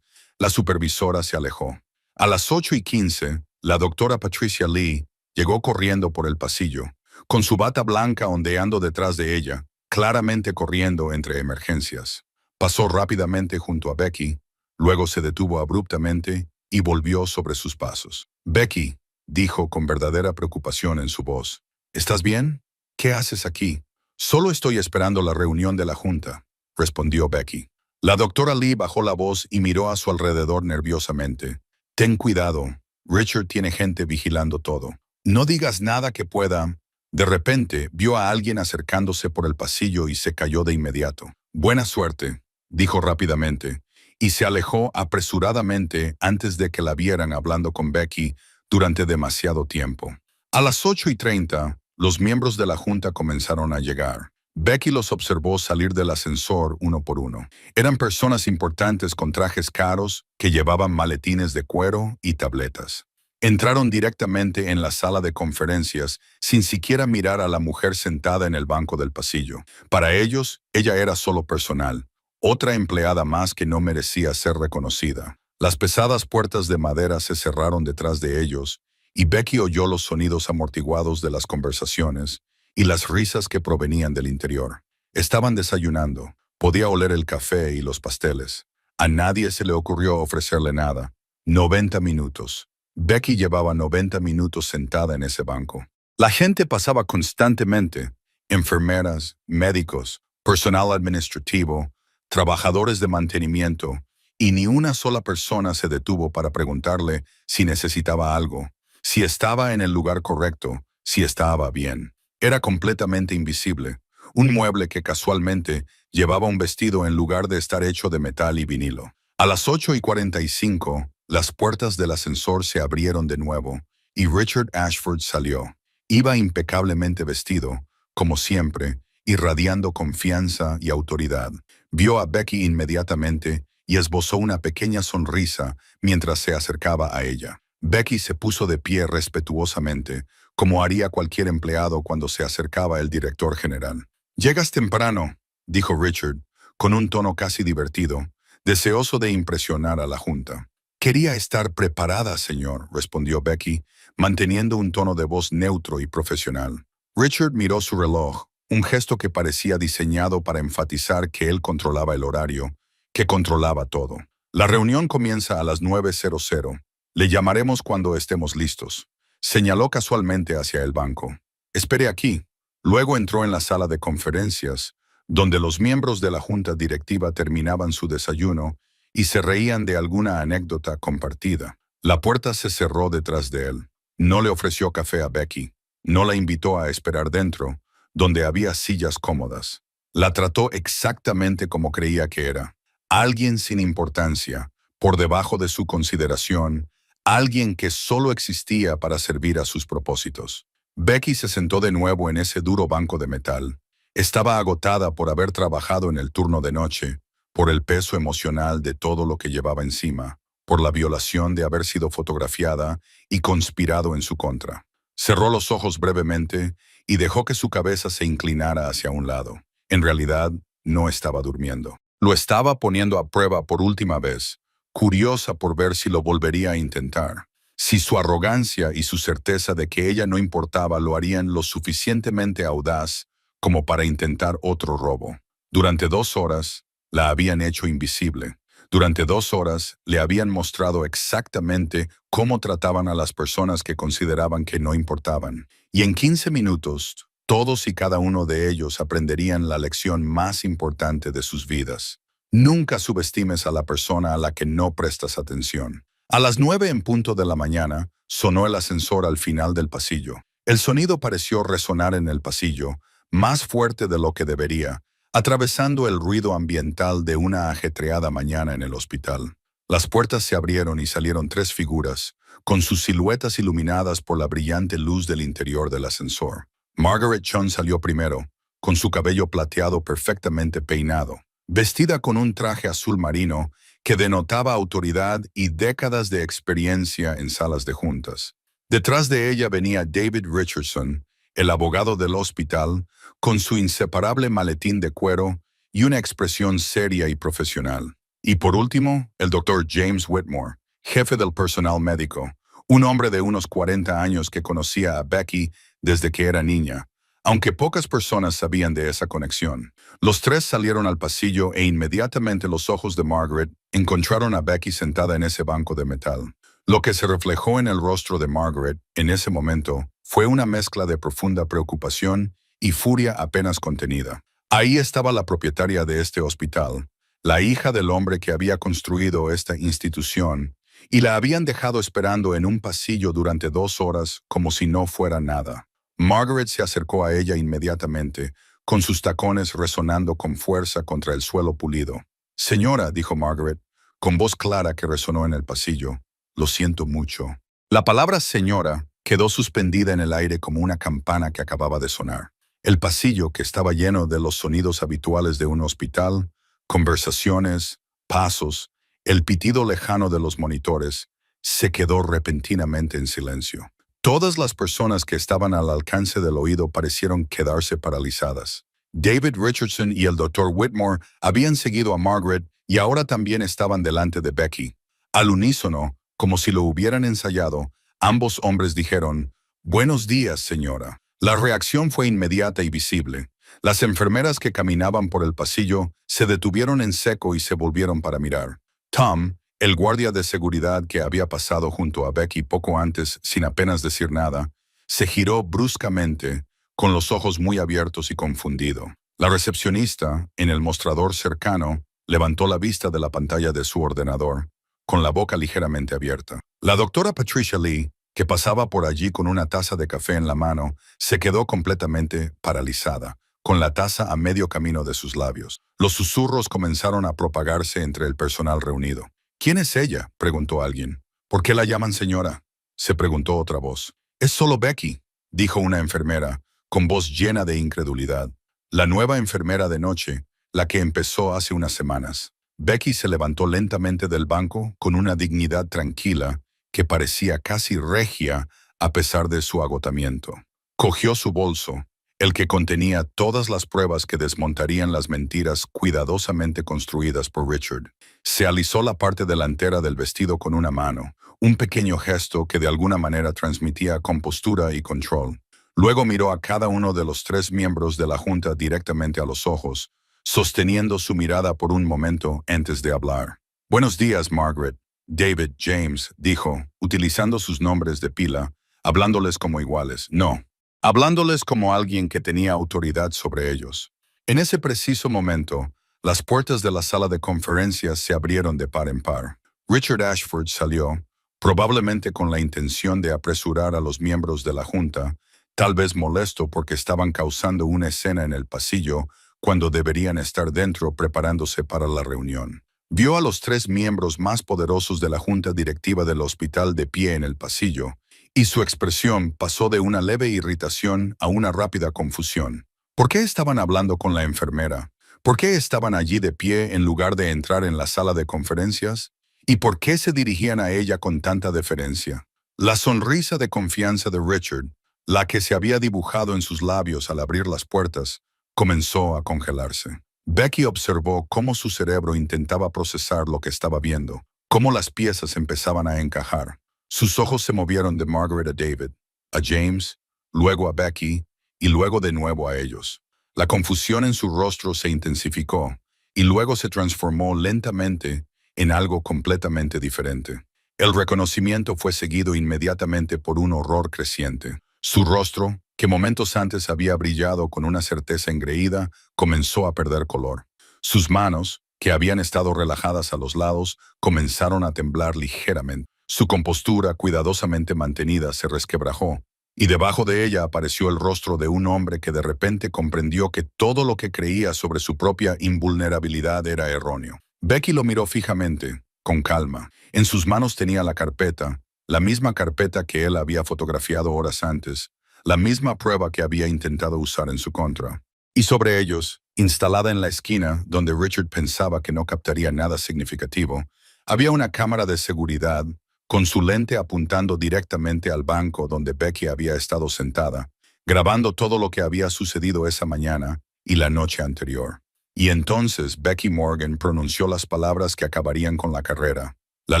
la supervisora se alejó. A las 8:15, la doctora Patricia Lee llegó corriendo por el pasillo, con su bata blanca ondeando detrás de ella, claramente corriendo entre emergencias. Pasó rápidamente junto a Becky, luego se detuvo abruptamente y volvió sobre sus pasos. «Becky», dijo con verdadera preocupación en su voz, «¿estás bien? ¿Qué haces aquí?» «Solo estoy esperando la reunión de la junta», respondió Becky. La doctora Lee bajó la voz y miró a su alrededor nerviosamente. «Ten cuidado. Richard tiene gente vigilando todo. No digas nada que pueda». De repente, vio a alguien acercándose por el pasillo y se cayó de inmediato. «Buena suerte», dijo rápidamente, y se alejó apresuradamente antes de que la vieran hablando con Becky durante demasiado tiempo. A las 8:30, los miembros de la junta comenzaron a llegar. Becky los observó salir del ascensor uno por uno. Eran personas importantes con trajes caros que llevaban maletines de cuero y tabletas. Entraron directamente en la sala de conferencias sin siquiera mirar a la mujer sentada en el banco del pasillo. Para ellos, ella era solo personal, otra empleada más que no merecía ser reconocida. Las pesadas puertas de madera se cerraron detrás de ellos y Becky oyó los sonidos amortiguados de las conversaciones y las risas que provenían del interior. Estaban desayunando. Podía oler el café y los pasteles. A nadie se le ocurrió ofrecerle nada. 90 minutos. Becky llevaba 90 minutos sentada en ese banco. La gente pasaba constantemente. Enfermeras, médicos, personal administrativo, trabajadores de mantenimiento, y ni una sola persona se detuvo para preguntarle si necesitaba algo, si estaba en el lugar correcto, si estaba bien. Era completamente invisible, un mueble que casualmente llevaba un vestido en lugar de estar hecho de metal y vinilo. A las 8:45, las puertas del ascensor se abrieron de nuevo y Richard Ashford salió. Iba impecablemente vestido, como siempre, irradiando confianza y autoridad. Vio a Becky inmediatamente y esbozó una pequeña sonrisa mientras se acercaba a ella. Becky se puso de pie respetuosamente, como haría cualquier empleado cuando se acercaba el director general. «Llegas temprano», dijo Richard, con un tono casi divertido, deseoso de impresionar a la junta. «Quería estar preparada, señor», respondió Becky, manteniendo un tono de voz neutro y profesional. Richard miró su reloj, un gesto que parecía diseñado para enfatizar que él controlaba el horario, que controlaba todo. «La reunión comienza a las 9:00. Le llamaremos cuando estemos listos». Señaló casualmente hacia el banco. «Espere aquí». Luego entró en la sala de conferencias, donde los miembros de la junta directiva terminaban su desayuno y se reían de alguna anécdota compartida. La puerta se cerró detrás de él. No le ofreció café a Becky. No la invitó a esperar dentro, donde había sillas cómodas. La trató exactamente como creía que era. Alguien sin importancia, por debajo de su consideración, alguien que solo existía para servir a sus propósitos. Becky se sentó de nuevo en ese duro banco de metal. Estaba agotada por haber trabajado en el turno de noche, por el peso emocional de todo lo que llevaba encima, por la violación de haber sido fotografiada y conspirado en su contra. Cerró los ojos brevemente y dejó que su cabeza se inclinara hacia un lado. En realidad, no estaba durmiendo. Lo estaba poniendo a prueba por última vez, curiosa por ver si lo volvería a intentar. Si su arrogancia y su certeza de que ella no importaba lo harían lo suficientemente audaz como para intentar otro robo. Durante 2 horas, la habían hecho invisible. Durante 2 horas le habían mostrado exactamente cómo trataban a las personas que consideraban que no importaban. Y en 15 minutos, todos y cada uno de ellos aprenderían la lección más importante de sus vidas. Nunca subestimes a la persona a la que no prestas atención. A las 9 en punto de la mañana, sonó el ascensor al final del pasillo. El sonido pareció resonar en el pasillo, más fuerte de lo que debería, atravesando el ruido ambiental de una ajetreada mañana en el hospital. Las puertas se abrieron y salieron 3 figuras, con sus siluetas iluminadas por la brillante luz del interior del ascensor. Margaret Chun salió primero, con su cabello plateado perfectamente peinado, vestida con un traje azul marino que denotaba autoridad y décadas de experiencia en salas de juntas. Detrás de ella venía David Richardson, el abogado del hospital, con su inseparable maletín de cuero y una expresión seria y profesional. Y por último, el doctor James Whitmore, jefe del personal médico, un hombre de unos 40 años que conocía a Becky desde que era niña, aunque pocas personas sabían de esa conexión. Los 3 salieron al pasillo e inmediatamente los ojos de Margaret encontraron a Becky sentada en ese banco de metal. Lo que se reflejó en el rostro de Margaret en ese momento fue una mezcla de profunda preocupación y furia apenas contenida. Ahí estaba la propietaria de este hospital, la hija del hombre que había construido esta institución, y la habían dejado esperando en un pasillo durante 2 horas como si no fuera nada. Margaret se acercó a ella inmediatamente, con sus tacones resonando con fuerza contra el suelo pulido. «Señora», dijo Margaret, con voz clara que resonó en el pasillo, «lo siento mucho». La palabra señora quedó suspendida en el aire como una campana que acababa de sonar. El pasillo, que estaba lleno de los sonidos habituales de un hospital, conversaciones, pasos, el pitido lejano de los monitores, se quedó repentinamente en silencio. Todas las personas que estaban al alcance del oído parecieron quedarse paralizadas. David Richardson y el Dr. Whitmore habían seguido a Margaret y ahora también estaban delante de Becky. Al unísono, como si lo hubieran ensayado, ambos hombres dijeron, «Buenos días, señora». La reacción fue inmediata y visible. Las enfermeras que caminaban por el pasillo se detuvieron en seco y se volvieron para mirar. Tom, el guardia de seguridad que había pasado junto a Becky poco antes sin apenas decir nada, se giró bruscamente, con los ojos muy abiertos y confundido. La recepcionista, en el mostrador cercano, levantó la vista de la pantalla de su ordenador, con la boca ligeramente abierta. La doctora Patricia Lee, que pasaba por allí con una taza de café en la mano, se quedó completamente paralizada, con la taza a medio camino de sus labios. Los susurros comenzaron a propagarse entre el personal reunido. «¿Quién es ella?», preguntó alguien. «¿Por qué la llaman señora?», se preguntó otra voz. «Es solo Becky», dijo una enfermera, con voz llena de incredulidad. La nueva enfermera de noche, la que empezó hace unas semanas. Becky se levantó lentamente del banco con una dignidad tranquila que parecía casi regia a pesar de su agotamiento. Cogió su bolso, el que contenía todas las pruebas que desmontarían las mentiras cuidadosamente construidas por Richard. Se alisó la parte delantera del vestido con una mano, un pequeño gesto que de alguna manera transmitía compostura y control. Luego miró a cada uno de los 3 miembros de la junta directamente a los ojos, sosteniendo su mirada por un momento antes de hablar. «Buenos días, Margaret», David James dijo, utilizando sus nombres de pila, hablándoles como iguales. No, hablándoles como alguien que tenía autoridad sobre ellos. En ese preciso momento, las puertas de la sala de conferencias se abrieron de par en par. Richard Ashford salió, probablemente con la intención de apresurar a los miembros de la junta, tal vez molesto porque estaban causando una escena en el pasillo cuando deberían estar dentro preparándose para la reunión. Vio a los 3 miembros más poderosos de la junta directiva del hospital de pie en el pasillo, y su expresión pasó de una leve irritación a una rápida confusión. ¿Por qué estaban hablando con la enfermera? ¿Por qué estaban allí de pie en lugar de entrar en la sala de conferencias? ¿Y por qué se dirigían a ella con tanta deferencia? La sonrisa de confianza de Richard, la que se había dibujado en sus labios al abrir las puertas, comenzó a congelarse. Becky observó cómo su cerebro intentaba procesar lo que estaba viendo, cómo las piezas empezaban a encajar. Sus ojos se movieron de Margaret a David, a James, luego a Becky y luego de nuevo a ellos. La confusión en su rostro se intensificó y luego se transformó lentamente en algo completamente diferente. El reconocimiento fue seguido inmediatamente por un horror creciente. Su rostro, que momentos antes había brillado con una certeza engreída, comenzó a perder color. Sus manos, que habían estado relajadas a los lados, comenzaron a temblar ligeramente. Su compostura, cuidadosamente mantenida, se resquebrajó, y debajo de ella apareció el rostro de un hombre que de repente comprendió que todo lo que creía sobre su propia invulnerabilidad era erróneo. Becky lo miró fijamente, con calma. En sus manos tenía la misma carpeta que él había fotografiado horas antes, la misma prueba que había intentado usar en su contra. Y sobre ellos, instalada en la esquina donde Richard pensaba que no captaría nada significativo, había una cámara de seguridad con su lente apuntando directamente al banco donde Becky había estado sentada, grabando todo lo que había sucedido esa mañana y la noche anterior. Y entonces Becky Morgan pronunció las palabras que acabarían con la carrera, la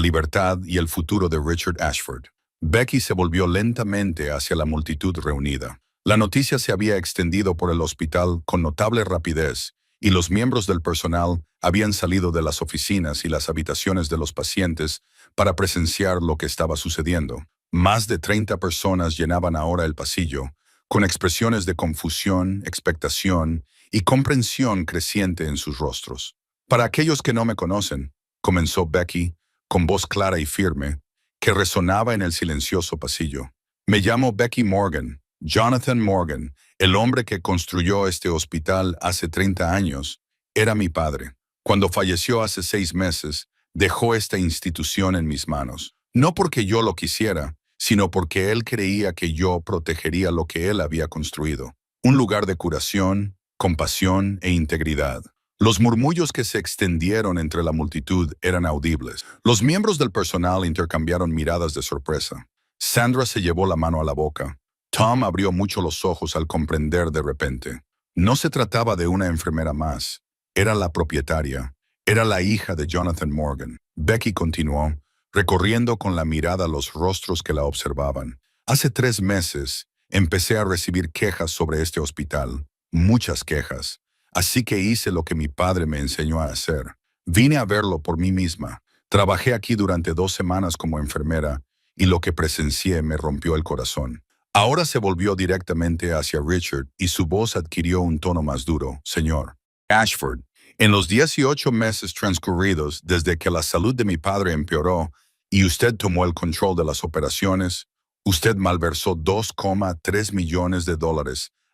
libertad y el futuro de Richard Ashford. Becky se volvió lentamente hacia la multitud reunida. La noticia se había extendido por el hospital con notable rapidez, y los miembros del personal habían salido de las oficinas y las habitaciones de los pacientes para presenciar lo que estaba sucediendo. Más de 30 personas llenaban ahora el pasillo, con expresiones de confusión, expectación y comprensión creciente en sus rostros. Para aquellos que no me conocen, comenzó Becky, con voz clara y firme, que resonaba en el silencioso pasillo. Me llamo Becky Morgan, Jonathan Morgan, el hombre que construyó este hospital hace 30 años, era mi padre. Cuando falleció hace 6 meses, dejó esta institución en mis manos. No porque yo lo quisiera, sino porque él creía que yo protegería lo que él había construido. Un lugar de curación, compasión e integridad. Los murmullos que se extendieron entre la multitud eran audibles. Los miembros del personal intercambiaron miradas de sorpresa. Sandra se llevó la mano a la boca. Tom abrió mucho los ojos al comprender de repente. No se trataba de una enfermera más. Era la propietaria. Era la hija de Jonathan Morgan. Becky continuó, recorriendo con la mirada los rostros que la observaban. Hace 3 meses, empecé a recibir quejas sobre este hospital. Muchas quejas. Así que hice lo que mi padre me enseñó a hacer. Vine a verlo por mí misma. Trabajé aquí durante 2 semanas como enfermera y lo que presencié me rompió el corazón. Ahora se volvió directamente hacia Richard y su voz adquirió un tono más duro. Señor Ashford, en los 18 meses transcurridos desde que la salud de mi padre empeoró y usted tomó el control de las operaciones, usted malversó $2,3 millones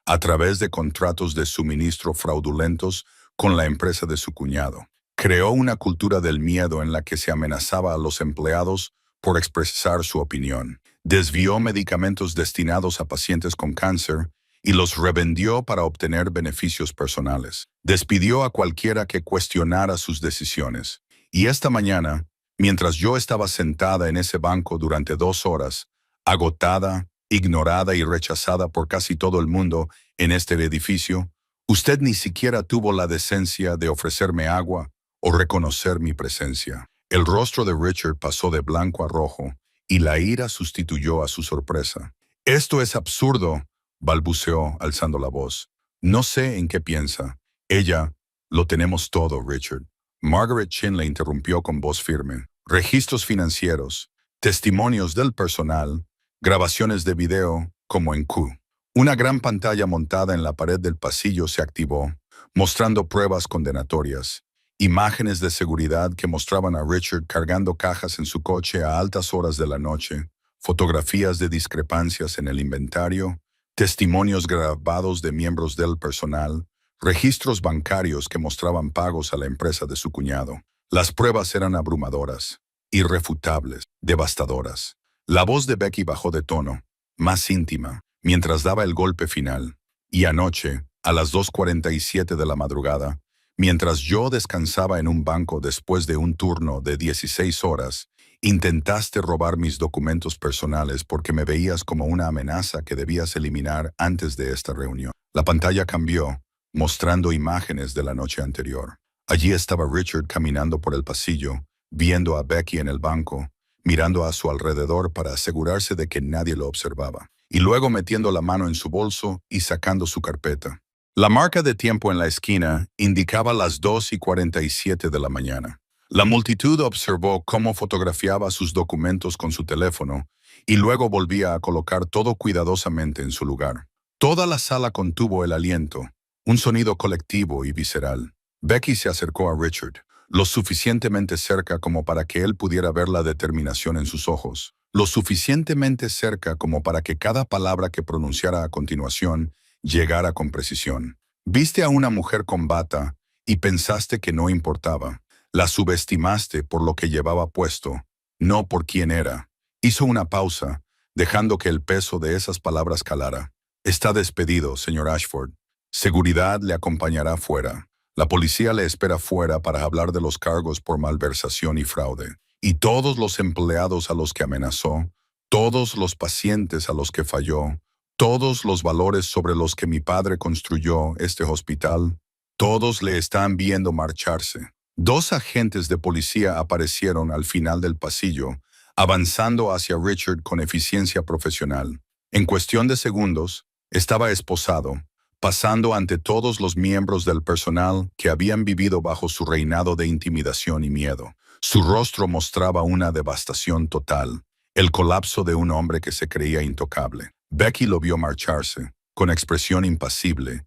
a través de contratos de suministro fraudulentos con la empresa de su cuñado. Creó una cultura del miedo en la que se amenazaba a los empleados por expresar su opinión. Desvió medicamentos destinados a pacientes con cáncer y los revendió para obtener beneficios personales. Despidió a cualquiera que cuestionara sus decisiones. Y esta mañana, mientras yo estaba sentada en ese banco durante 2 horas, agotada, ignorada y rechazada por casi todo el mundo en este edificio, usted ni siquiera tuvo la decencia de ofrecerme agua o reconocer mi presencia. El rostro de Richard pasó de blanco a rojo y la ira sustituyó a su sorpresa. Esto es absurdo, balbuceó alzando la voz. No sé en qué piensa. Ella, lo tenemos todo, Richard. Margaret Chin le interrumpió con voz firme. Registros financieros, testimonios del personal, grabaciones de video, como en Q. Una gran pantalla montada en la pared del pasillo se activó, mostrando pruebas condenatorias. Imágenes de seguridad que mostraban a Richard cargando cajas en su coche a altas horas de la noche, fotografías de discrepancias en el inventario, testimonios grabados de miembros del personal, registros bancarios que mostraban pagos a la empresa de su cuñado. Las pruebas eran abrumadoras, irrefutables, devastadoras. La voz de Becky bajó de tono, más íntima, mientras daba el golpe final. Y anoche, a las 2:47 de la madrugada, mientras yo descansaba en un banco después de un turno de 16 horas, intentaste robar mis documentos personales porque me veías como una amenaza que debías eliminar antes de esta reunión. La pantalla cambió, mostrando imágenes de la noche anterior. Allí estaba Richard caminando por el pasillo, viendo a Becky en el banco, mirando a su alrededor para asegurarse de que nadie lo observaba, y luego metiendo la mano en su bolso y sacando su carpeta. La marca de tiempo en la esquina indicaba las 2:47 de la mañana. La multitud observó cómo fotografiaba sus documentos con su teléfono y luego volvía a colocar todo cuidadosamente en su lugar. Toda la sala contuvo el aliento, un sonido colectivo y visceral. Becky se acercó a Richard, lo suficientemente cerca como para que él pudiera ver la determinación en sus ojos, lo suficientemente cerca como para que cada palabra que pronunciara a continuación llegara con precisión. Viste a una mujer con bata y pensaste que no importaba. La subestimaste por lo que llevaba puesto, no por quién era. Hizo una pausa, dejando que el peso de esas palabras calara. Está despedido, señor Ashford. Seguridad le acompañará fuera. La policía le espera fuera para hablar de los cargos por malversación y fraude. Y todos los empleados a los que amenazó, todos los pacientes a los que falló, todos los valores sobre los que mi padre construyó este hospital, todos le están viendo marcharse. Dos agentes de policía aparecieron al final del pasillo, avanzando hacia Richard con eficiencia profesional. En cuestión de segundos, estaba esposado, pasando ante todos los miembros del personal que habían vivido bajo su reinado de intimidación y miedo. Su rostro mostraba una devastación total, el colapso de un hombre que se creía intocable. Becky lo vio marcharse, con expresión impasible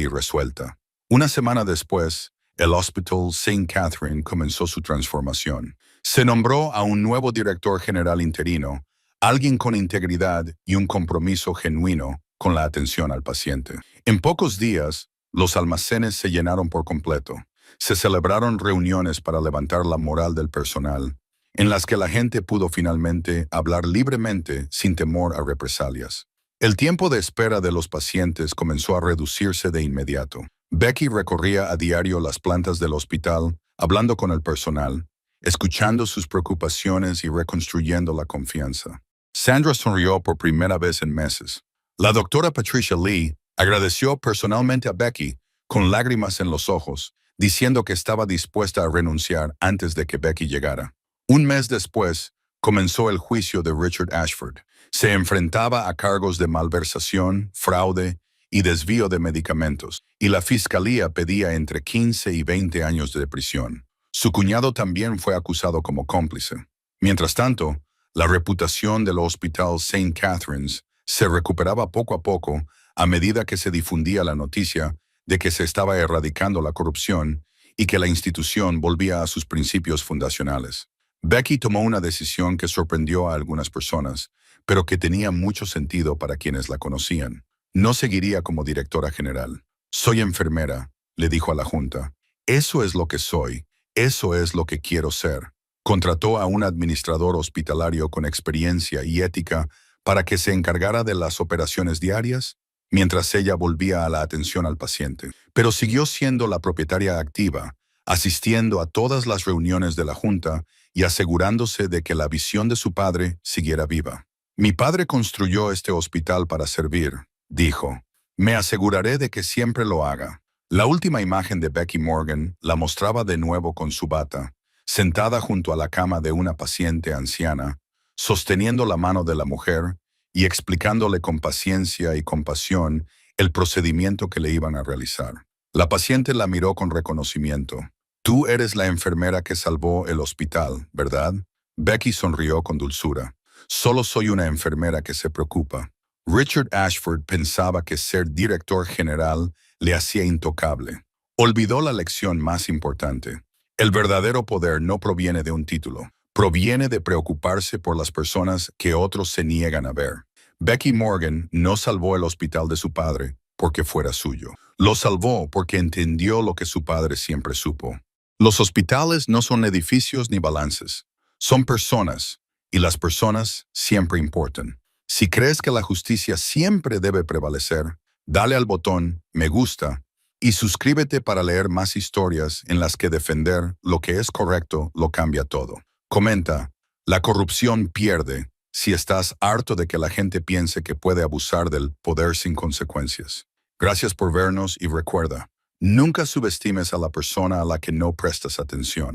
y resuelta. Una semana después, el Hospital St. Catherine comenzó su transformación. Se nombró a un nuevo director general interino, alguien con integridad y un compromiso genuino con la atención al paciente. En pocos días, los almacenes se llenaron por completo. Se celebraron reuniones para levantar la moral del personal, en las que la gente pudo finalmente hablar libremente sin temor a represalias. El tiempo de espera de los pacientes comenzó a reducirse de inmediato. Becky recorría a diario las plantas del hospital, hablando con el personal, escuchando sus preocupaciones y reconstruyendo la confianza. Sandra sonrió por primera vez en meses. La doctora Patricia Lee agradeció personalmente a Becky, con lágrimas en los ojos, diciendo que estaba dispuesta a renunciar antes de que Becky llegara. Un mes después, comenzó el juicio de Richard Ashford. Se enfrentaba a cargos de malversación, fraude y desvío de medicamentos, y la fiscalía pedía entre 15 y 20 años de prisión. Su cuñado también fue acusado como cómplice. Mientras tanto, la reputación del Hospital St. Catherine's se recuperaba poco a poco a medida que se difundía la noticia de que se estaba erradicando la corrupción y que la institución volvía a sus principios fundacionales. Becky tomó una decisión que sorprendió a algunas personas, pero que tenía mucho sentido para quienes la conocían. No seguiría como directora general. Soy enfermera, le dijo a la Junta. Eso es lo que soy, eso es lo que quiero ser. Contrató a un administrador hospitalario con experiencia y ética para que se encargara de las operaciones diarias, mientras ella volvía a la atención al paciente. Pero siguió siendo la propietaria activa, asistiendo a todas las reuniones de la Junta y asegurándose de que la visión de su padre siguiera viva. Mi padre construyó este hospital para servir, dijo. Me aseguraré de que siempre lo haga. La última imagen de Becky Morgan la mostraba de nuevo con su bata, sentada junto a la cama de una paciente anciana, sosteniendo la mano de la mujer y explicándole con paciencia y compasión el procedimiento que le iban a realizar. La paciente la miró con reconocimiento. Tú eres la enfermera que salvó el hospital, ¿verdad? Becky sonrió con dulzura. Solo soy una enfermera que se preocupa. Richard Ashford pensaba que ser director general le hacía intocable. Olvidó la lección más importante. El verdadero poder no proviene de un título. Proviene de preocuparse por las personas que otros se niegan a ver. Becky Morgan no salvó el hospital de su padre porque fuera suyo. Lo salvó porque entendió lo que su padre siempre supo. Los hospitales no son edificios ni balances. Son personas, y las personas siempre importan. Si crees que la justicia siempre debe prevalecer, dale al botón me gusta y suscríbete para leer más historias en las que defender lo que es correcto lo cambia todo. Comenta, la corrupción pierde si estás harto de que la gente piense que puede abusar del poder sin consecuencias. Gracias por vernos y recuerda, nunca subestimes a la persona a la que no prestas atención.